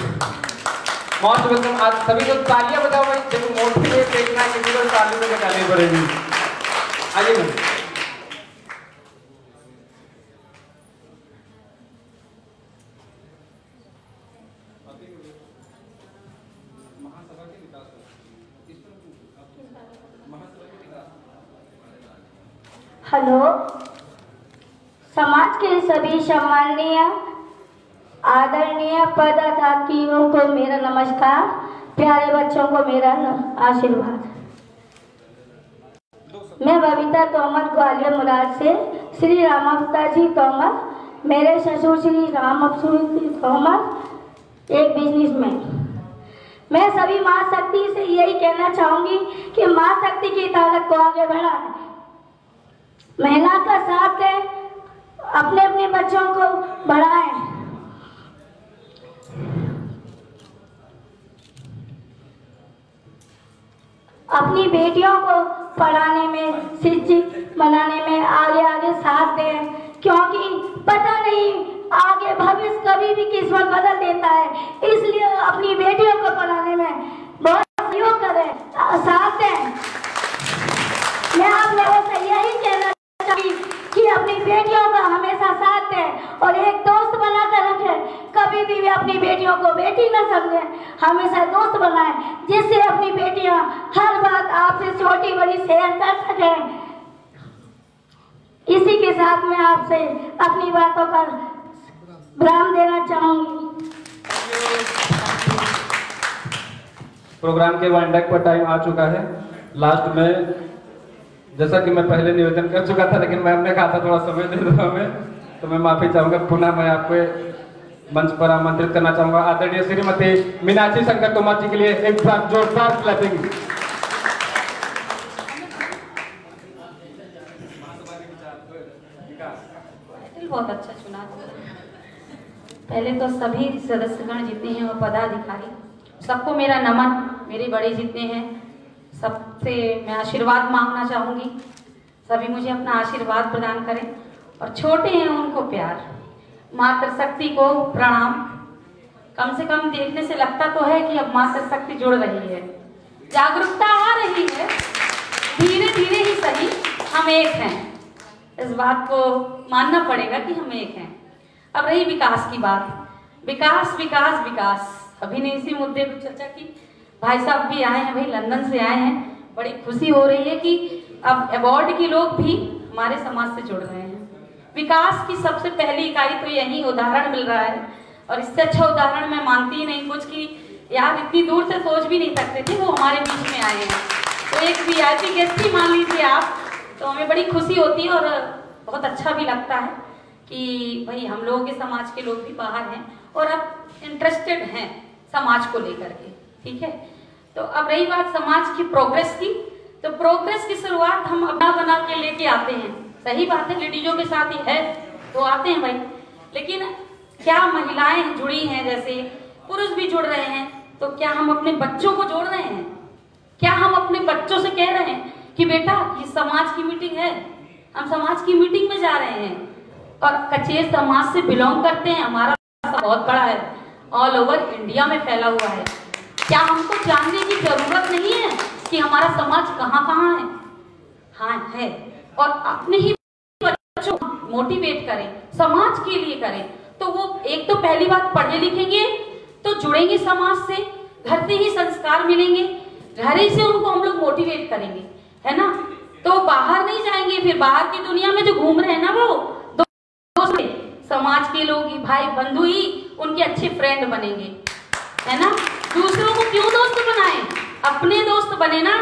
Most welcome. आज सभी को तालियां बजाओ भाई, जब मोटिवेट देखना है किसी को तालियों में बजानी पड़ेगी। आइए मैम। हेलो, समाज के सभी सम्माननीय आदरणीय पदाधिकारियों को मेरा नमस्कार, प्यारे बच्चों को मेरा आशीर्वाद। मैं बबीता तोमर ग्वालियर मुराद से, श्री रामावता जी तोमर, मेरे ससुर श्री रामावता तोमर एक बिजनेसमैन। मैं सभी माँ शक्ति से यही कहना चाहूंगी कि माँ शक्ति की ताकत को आगे बढ़ाएं, महिला का साथ दें, अपने अपने बच्चों को बढ़ाएं। अपनी बेटियों को पढ़ाने में, शिक्षित बनाने में आगे आगे साथ दें, क्योंकि पता नहीं आगे भविष्य कभी भी किस्मत बदल देता है। इसलिए अपनी बेटियों को पढ़ाने में बहुत सहयोग करें, साथ दें। मैं आप लोगों से यही कहना चाहती कि अपनी बेटियों का हमेशा साथ दें और एक दोस्त बनाकर रखें। कभी भी अपनी बेटियों को बेटी न समझें, हमेशा दोस्त बनाएं, जिससे अपनी बेटियां हर बात आपसे छोटी बड़ी शेयर कर सकें। इसी के साथ मैं आपसे अपनी बातों का विराम देना चाहूंगी। प्रोग्राम के वाइंड अप पर टाइम आ चुका है। लास्ट में जैसा कि मैं पहले निवेदन कर चुका था, लेकिन मैम ने कहा था थोड़ा समय दे दो हमें, तो मैं माफी चाहूंगा। पुनः मैं आपको मंच पर आमंत्रित करना चाहूंगा आदरणीय श्रीमती मीनाक्षी शंकर तोमर जी के लिए एक बार जोरदार क्लैपिंग। बहुत अच्छा चुना। पहले तो सभी सदस्यगण जितने हैं और पदाधिकारी, सबको मेरा नमन। मेरे बड़े जितने हैं सबसे मैं आशीर्वाद मांगना चाहूँगी, सभी मुझे अपना आशीर्वाद प्रदान करें, और छोटे हैं उनको प्यार। मातृशक्ति को प्रणाम। कम से कम देखने से लगता तो है कि अब मातृशक्ति जुड़ रही है, जागरूकता आ रही है, धीरे धीरे ही सही हम एक हैं। इस बात को मानना पड़ेगा कि हम एक हैं। अब रही विकास की बात, विकास विकास विकास। अभी ने इसी मुद्दे पर चर्चा की। भाई साहब भी आए हैं, भाई लंदन से आए हैं। बड़ी खुशी हो रही है कि अब अवार्ड के लोग भी हमारे समाज से जुड़ रहे हैं। विकास की सबसे पहली इकाई तो यही उदाहरण मिल रहा है, और इससे अच्छा उदाहरण मैं मानती ही नहीं कुछ कि यार इतनी दूर से सोच भी नहीं सकते थे, वो हमारे बीच में आए हैं। तो एक VIP गेस्ट ही मान लीजिए आप, तो हमें बड़ी खुशी होती है और बहुत अच्छा भी लगता है कि भाई हम लोगों के समाज के लोग भी बाहर हैं और अब इंटरेस्टेड हैं समाज को लेकर के। ठीक है, तो अब रही बात समाज की प्रोग्रेस की, तो प्रोग्रेस की शुरुआत हम अपना बना के लेके आते हैं। सही बात है, लेडीजों के साथ ही है तो आते हैं भाई, लेकिन क्या महिलाएं जुड़ी हैं, जैसे पुरुष भी जुड़ रहे हैं, तो क्या हम अपने बच्चों को जोड़ रहे हैं? क्या हम अपने बच्चों से कह रहे हैं कि बेटा ये समाज की मीटिंग है, हम समाज की मीटिंग में जा रहे हैं और कचेर समाज से बिलोंग करते हैं, हमारा बहुत बड़ा है, ऑल ओवर इंडिया में फैला हुआ है। क्या हमको जानने की जरूरत नहीं है कि हमारा समाज कहाँ कहाँ है? हाँ है, और अपने ही बच्चों को मोटिवेट करें, समाज के लिए करें, तो वो एक तो पहली बात पढ़े लिखेंगे तो जुड़ेंगे समाज से, घर से ही संस्कार मिलेंगे, घर ही से उनको हम लोग मोटिवेट करेंगे, है ना? तो बाहर नहीं जाएंगे, फिर बाहर की दुनिया में जो घूम रहे हैं ना, वो दोस्त समाज के लोग ही, भाई बंधु ही उनके अच्छे फ्रेंड बनेंगे, है ना? दूसरों को क्यों दोस्त बनाएं, अपने दोस्त बने ना,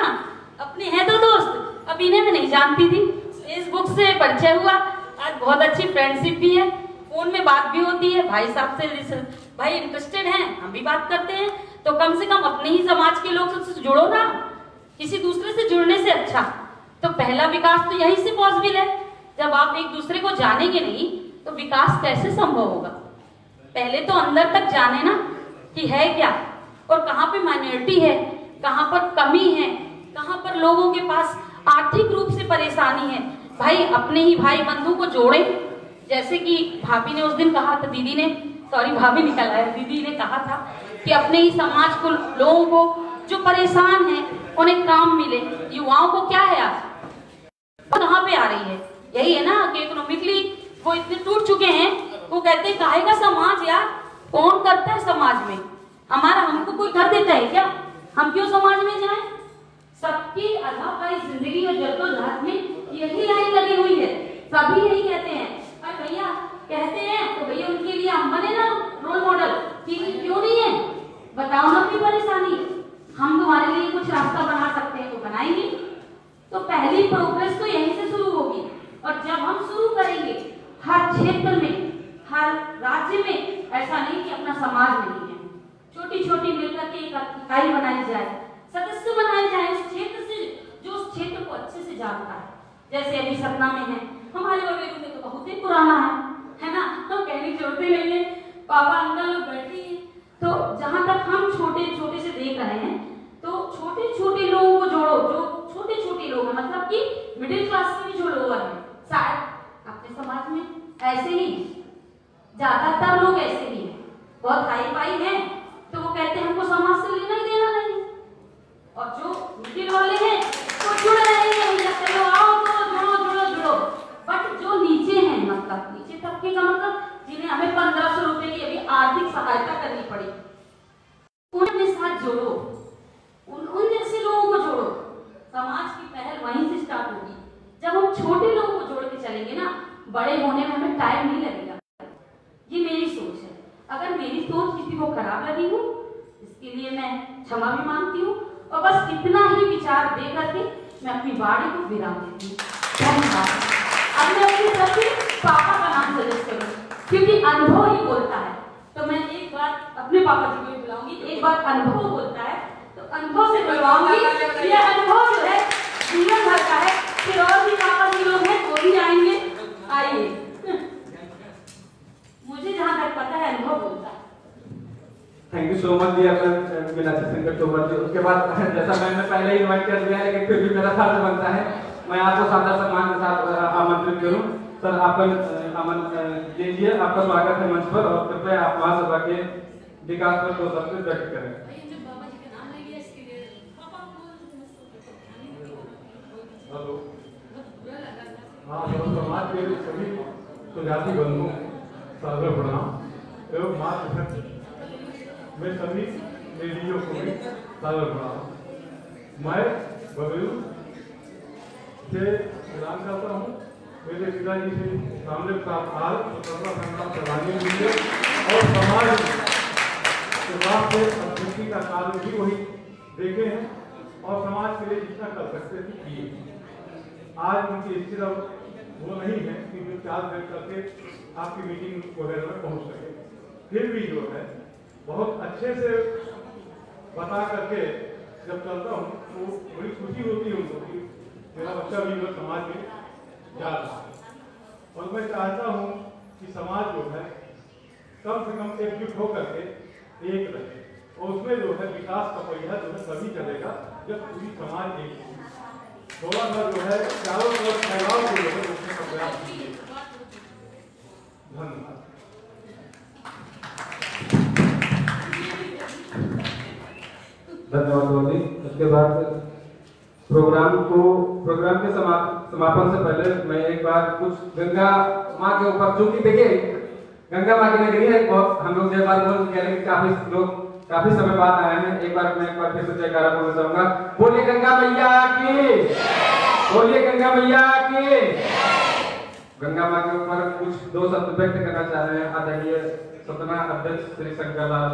अपने हैं तो दोस्त। अब इन्हें मैं नहीं जानती थी, फेसबुक से परिचय हुआ, आज बहुत अच्छी फ्रेंडशिप भी है, फोन में बात भी होती है, भाई साहब से भाई इंटरेस्टेड हैं, हम भी बात करते हैं, तो कम से कम अपने ही समाज के लोग से जुड़ो ना, किसी दूसरे से जुड़ने से अच्छा। तो पहला विकास तो यही से पॉसिबल है, जब आप एक दूसरे को जानेंगे नहीं तो विकास कैसे संभव होगा? पहले तो अंदर तक जाने ना कि है क्या, और कहाँ पे माइनॉरिटी है, कहाँ पर कमी है, कहाँ पर लोगों के पास आर्थिक रूप से परेशानी है। भाई अपने ही भाई बंधु को जोड़े, जैसे कि भाभी ने उस दिन कहा था, दीदी ने, सॉरी भाभी निकल आया, दीदी ने कहा था कि अपने ही समाज को, लोगों को जो परेशान है उन्हें काम मिले। युवाओं को क्या है आज कहाँ पे आ रही है, यही है ना कि इकोनॉमिकली वो इतने टूट चुके हैं, वो कहते हैं काहे का समाज यार, कौन करता है समाज में, हमारा हमको कोई कर देता है क्या, हम क्यों समाज में जाएं? सबकी अल्लाह भाई जिंदगी और जद्दोजहद में यही लाइन लगी हुई है, सभी यही कहते हैं। और भैया कहते हैं तो भैया उनके लिए हम बने ना रोल मॉडल, क्यों नहीं है? बताओ ना अपनी परेशानी, हम तुम्हारे लिए कुछ रास्ता बना सकते हैं तो बनाएंगे। तो पहली प्रोग्रेस तो यहीं से शुरू होगी, और जब हम शुरू करेंगे हर क्षेत्र में, हर राज्य में, ऐसा नहीं कि अपना समाज नहीं है, छोटी छोटी मिलकर के एक इकाई बनाई जाए, सदस्य बनाए जाए उस क्षेत्र से जो उस क्षेत्र को अच्छे से जानता है। जैसे अभी सतना में है, हमारे वगैरह में तो बहुत ही पुराना है ना, तो कहने की जरूरत नहीं है, पापा अंकल लोग बैठे हैं। तो जहां तक हम छोटे छोटे से देख रहे हैं, तो छोटे छोटे लोगों को जोड़ो, लोग जो छोटे छोटे लोग हैं, मतलब कि मिडिल क्लास से भी जो लोअर हैं, शायद अपने समाज में ऐसे ही ज्यादातर लोग ऐसे ही हैं, बहुत हाई फाई हैं, तो वो कहते हैं हमको समाज से लेना ही देना नहीं। और जो मिडिल वाले हैं वो जुड़ रहे हैं, भैया चलो आओ तो जुड़ो जुड़ो जुड़ो। बट जो नीचे हैं, मतलब नीचे तबके का मतलब जिन्हें हमें 1500 रुपए की अभी आर्थिक सहायता करनी पड़ी, उनके साथ जोड़ो, उन जैसे लोगों को जोड़ो। समाज की पहल वहीं से स्टार्ट होगी। जब हम छोटे लोगों को जोड़ के चलेंगे ना, बड़े होने में हमें टाइम नहीं लगेगा। ये मेरी सोच है। अगर मेरी सोच किसी को खराब लगी हो, इसके लिए मैं क्षमा भी मांगती हूँ। और बस इतना ही विचार दे करके मैं अपनी वाणी को विराम देती हूँ। धन्यवाद। अब मैं अपनी तरफ से पापा का नाम सजेस्ट करूँ, क्योंकि अनुभव ही बोलता है। तो मैं एक बार अपने पापा जी को भी बुलाऊंगी। एक बार अनुभव बोलता है तो अनुभव से बुलवाऊंगी। यह अनुभव जो है जीवन भर का है। फिर और भी पापा जी लोग हैं, वो भी आएंगे। आइए। मुझे जहाँ तक पता है अनुभव बोलता है। Thank you so much dear Meenakshi Shankar Tomar ji. उसके बाद जैसा मैंने पहले ही इन्वाइट कर दिया है, लेकिन फिर भी मेरा फर्ज बनता है मैं आपको सादर सम्मान के साथ आमंत्रित करूं। सर आपका लीजिए, आपका स्वागत है मंच पर, और कृपया आप महासभा के विकास पर 2 शब्द व्यक्त करें। हेलो, हाँ, समाज के सभी सुजाति बंधुओं सादर प्रणाम एवं मातृ मैं सभी लेडीजों को भी सादर प्रणाम। मैं बबलू से ऐलान करता हूँ, मेरे पिताजी से सामने काल और स्वतंत्रता संग्राम चलाने के लिए और समाज के बाद से अभिवृद्धि का कार्य भी वही देखे हैं और समाज के लिए जितना कर सकते थे किए। आज उनकी स्थिति वो नहीं है कि जो 4 दिन करके आपकी मीटिंग वगैरह में पहुंच सके। फिर भी जो है बहुत अच्छे से बता करके जब चलता हूँ तो बड़ी खुशी होती है उनको कि मेरा बच्चा भी वो समाज में जा रहा है। और मैं चाहता हूँ कि समाज जो है कम से कम एकजुट होकर के एक रहे, और उसमें जो है विकास का पहिया जो है तभी चलेगा जब पूरी समाज एक हो। थोड़ा सा जो है चारों तरफ फैलाव को जो है रोकने का प्रयास कीजिए। धन्यवाद। धन्यवाद मोदी। उसके बाद प्रोग्राम के समापन से पहले मैं एक बार कुछ गंगा माँ के ऊपर, चूंकि देखिए गंगा माँ की नगरी है, बहुत हम लोग जयकार बोल कह रहे हैं, काफी लोग काफी समय बाद आए हैं। एक बार फिर से जयकारा बोलना चाहूंगा। बोलिए गंगा मैया की, बोलिए गंगा मैया की। गंगा माँ के ऊपर कुछ 2 शब्द व्यक्त करना चाह रहे हैं आदरणीय सतना अध्यक्ष श्री शंकर लाल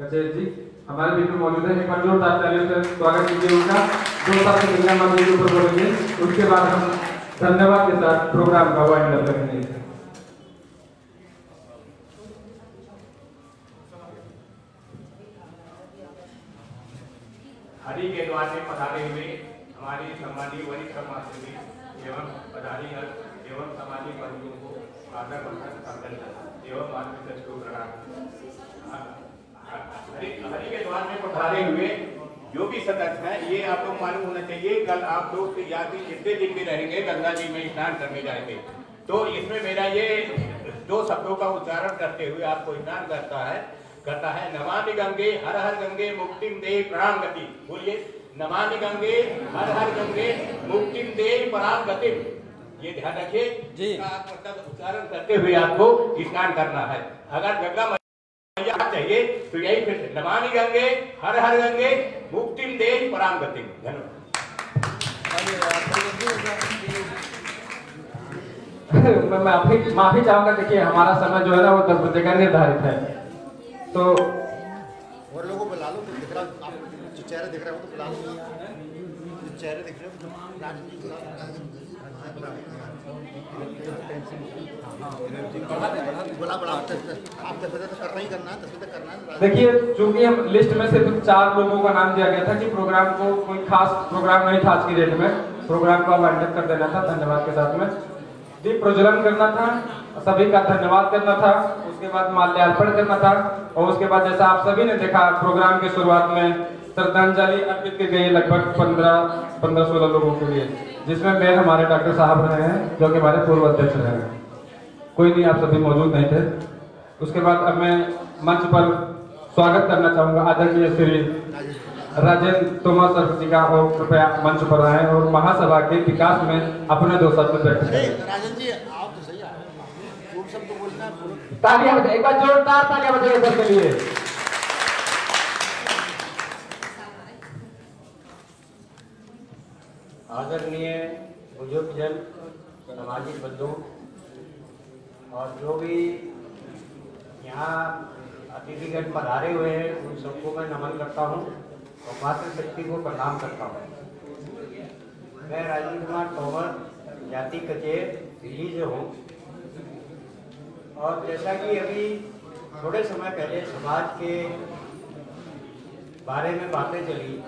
कचेर जी हमारे बीच में मौजूद है। एक बार जोरदार तालियों से स्वागत कीजिए उनका। 2 शब्द गंगा माँ के ऊपर बोलेंगे, उसके बाद हम धन्यवाद के साथ प्रोग्राम का वाइंड अप करेंगे। हरि के द्वार में पधारे हुए हमारे सम्मानीय वरिष्ठ समाजसेवी एवं पधारी एवं सामाजिक बंधुओं को आदर वंदन एवं मातृ को प्रणाम। हरि के द्वार में पधारे हुए जो भी सदस्य हैं, ये आप लोग मालूम होना चाहिए, कल आप लोग यात्री जितने दिन भी रहेंगे गंगा जी में स्नान करने जाएंगे, तो इसमें मेरा ये 2 शब्दों का उच्चारण करते हुए आपको स्नान करता है नमामि गंगे हर हर गंगे मुक्तिम दे प्रणाम गति। बोलिए नमामि गंगे हर हर गंगे मुक्तिम दे प्रणाम गति। ये ध्यान रखिए, इसका मतलब उच्चारण करते हुए आपको स्नान करना है। अगर गंगा मैया चाहिए तो यही फिर नमामि गंगे हर हर गंगे मुक्तिम दे प्रणाम गति। मैं माफी चाहूंगा। देखिए हमारा समय जो है ना वो 10 बजे का निर्धारित है, तो और लोगों को बुला लो। दिख रहा आप जो चेहरे दिख रहे हो तो बुला लो, जो चेहरे दिख रहे हो बुला आप तस्वीर तो करना ही करना है, तस्वीर करना है। देखिए चूंकि हम लिस्ट में सिर्फ 4 लोगों का नाम दिया गया था कि प्रोग्राम को कोई खास प्रोग्राम नहीं था, आज की डेट में प्रोग्राम को वाइंड अप कर देना था धन्यवाद के साथ में, दीप प्रज्वलन करना था, सभी का धन्यवाद करना था, उसके बाद माल्यार्पण करना था, और उसके बाद जैसा आप सभी ने देखा प्रोग्राम के शुरुआत में श्रद्धांजलि अर्पित की गई लगभग 15-16 लोगों के लिए, जिसमें मेन हमारे डॉक्टर साहब रहे हैं जो कि हमारे पूर्व अध्यक्ष रहे हैं। कोई नहीं, आप सभी मौजूद नहीं थे। उसके बाद अब मैं मंच पर स्वागत करना चाहूँगा आदरणीय श्री राजेंद्र तोमर सर जी का, और कृपया मंच पर आए और महासभा के विकास में अपने 2 शब्द व्यक्त करें। राजन जी आप तो सही है, खूब शब्द तो बोलना है। तालियां बजाइए, एक बार जोरदार तालियां बजाइए सर के लिए। आदरणीय बुजुर्गजन, सामाजिक बंधु और जो भी यहाँ अतिथिगण पधारे हुए हैं, उन सबको मैं नमन करता हूँ और मातृशक्ति को प्रणाम करता हूँ। मैं राजीव कुमार तोमर, जाति कचेर, दिल्ली से हूँ। और जैसा कि अभी थोड़े समय पहले समाज के बारे में बातें चली,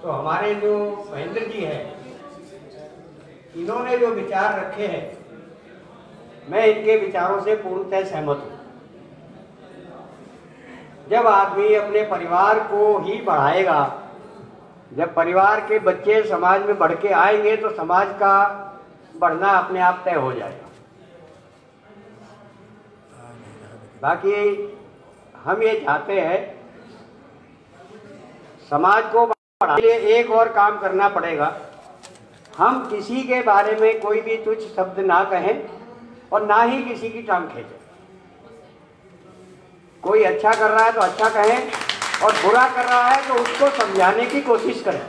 तो हमारे जो महेंद्र जी हैं, इन्होंने जो विचार रखे हैं, मैं इनके विचारों से पूर्णतः सहमत हूँ। जब आदमी अपने परिवार को ही बढ़ाएगा, जब परिवार के बच्चे समाज में बढ़ के आएंगे, तो समाज का बढ़ना अपने आप तय हो जाएगा। बाकी हम ये चाहते हैं, समाज को बढ़ाने के लिए एक और काम करना पड़ेगा। हम किसी के बारे में कोई भी तुच्छ शब्द ना कहें और ना ही किसी की टांग खींचें। कोई अच्छा कर रहा है तो अच्छा कहें, और बुरा कर रहा है तो उसको समझाने की कोशिश करें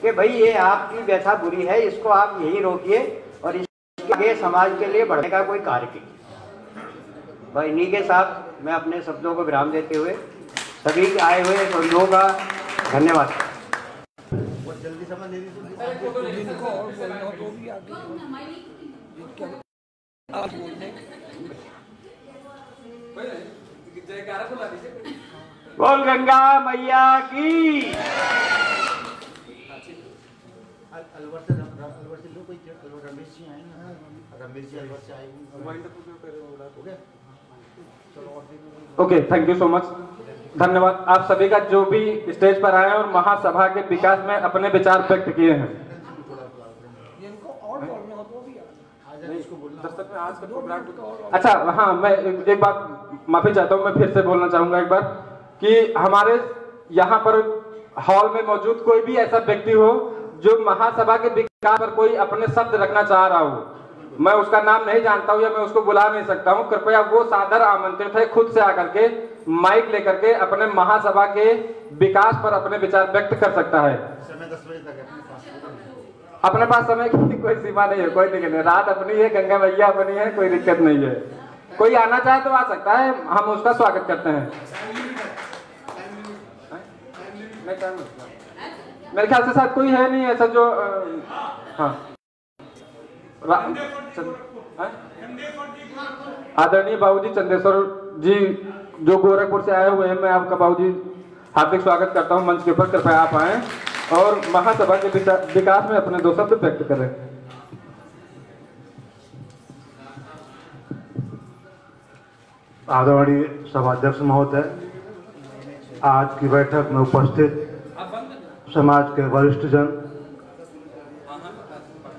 कि भाई ये आपकी व्यथा बुरी है, इसको आप यही रोकिए और इसके आगे समाज के लिए बढ़ने का कोई कार्य कीजिए। भाई इन्हीं के साथ मैं अपने शब्दों को विराम देते हुए सभी आए हुए बंधुओं का धन्यवाद। जल्दी समझ ले बोल गंगा मैया की। अलवर से लोग कोई रमेश जी आए ना, रमेश जी अलवर से आए। Okay, thank you so much, धन्यवाद आप सभी का जो भी स्टेज पर आए और महासभा के विकास में अपने विचार व्यक्त किए हैं। अच्छा हाँ, मैं एक बात माफी चाहता हूँ, मैं फिर से बोलना चाहूंगा एक बार कि हमारे यहाँ पर हॉल में मौजूद कोई भी ऐसा व्यक्ति हो जो महासभा के विकास पर कोई अपने शब्द रखना चाह रहा हो, मैं उसका नाम नहीं जानता हूँ या मैं उसको बुला नहीं सकता हूँ, कृपया वो सादर आमंत्रित है खुद से आकर के माइक लेकर के अपने महासभा के विकास पर अपने विचार व्यक्त कर सकता है। समय 10 बजे तक है अपने पास समय की कोई सीमा नहीं है, कोई दिक्कत नहीं, रात अपनी है, गंगा मैया अपनी है, कोई दिक्कत नहीं है। कोई आना चाहे तो आ सकता है, हम उसका स्वागत करते हैं। मेरे ख्याल से शायद कोई है नहीं ऐसा जो हाँ आदरणीय बाबूजी चंदेश्वर जी जो गोरखपुर से आए हुए हैं, मैं आपका बाबूजी हार्दिक स्वागत करता हूं। मंच के ऊपर कृपया आप आए और महासभा के विकास में अपने 2 शब्द व्यक्त करें। आदरणीय सभाध्यक्ष महोदय, आज की बैठक में उपस्थित समाज के वरिष्ठ जन,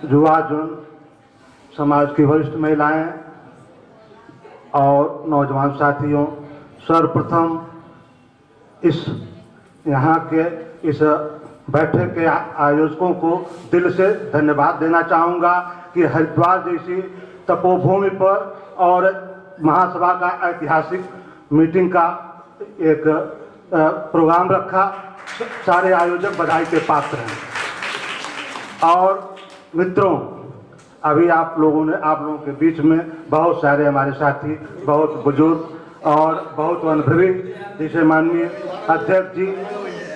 युवा जन, समाज की वरिष्ठ महिलाएं और नौजवान साथियों, सर्वप्रथम इस यहाँ के इस बैठक के आयोजकों को दिल से धन्यवाद देना चाहूँगा कि हरिद्वार जैसी तपोभूमि पर और महासभा का ऐतिहासिक मीटिंग का एक प्रोग्राम रखा। सारे आयोजक बधाई के पात्र हैं। और मित्रों, अभी आप लोगों के बीच में बहुत सारे हमारे साथी, बहुत बुजुर्ग और बहुत अनुभवी, जैसे माननीय अध्यक्ष जी,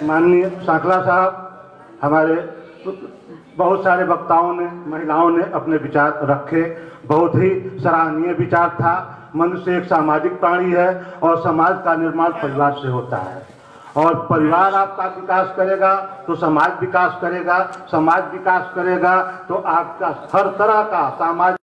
माननीय सांखला साहब, हमारे बहुत सारे वक्ताओं ने, महिलाओं ने अपने विचार रखे। बहुत ही सराहनीय विचार था। मनुष्य एक सामाजिक प्राणी है और समाज का निर्माण परिवार से होता है, और परिवार आपका विकास करेगा तो समाज विकास करेगा, समाज विकास करेगा तो आपका हर तरह का सामाजिक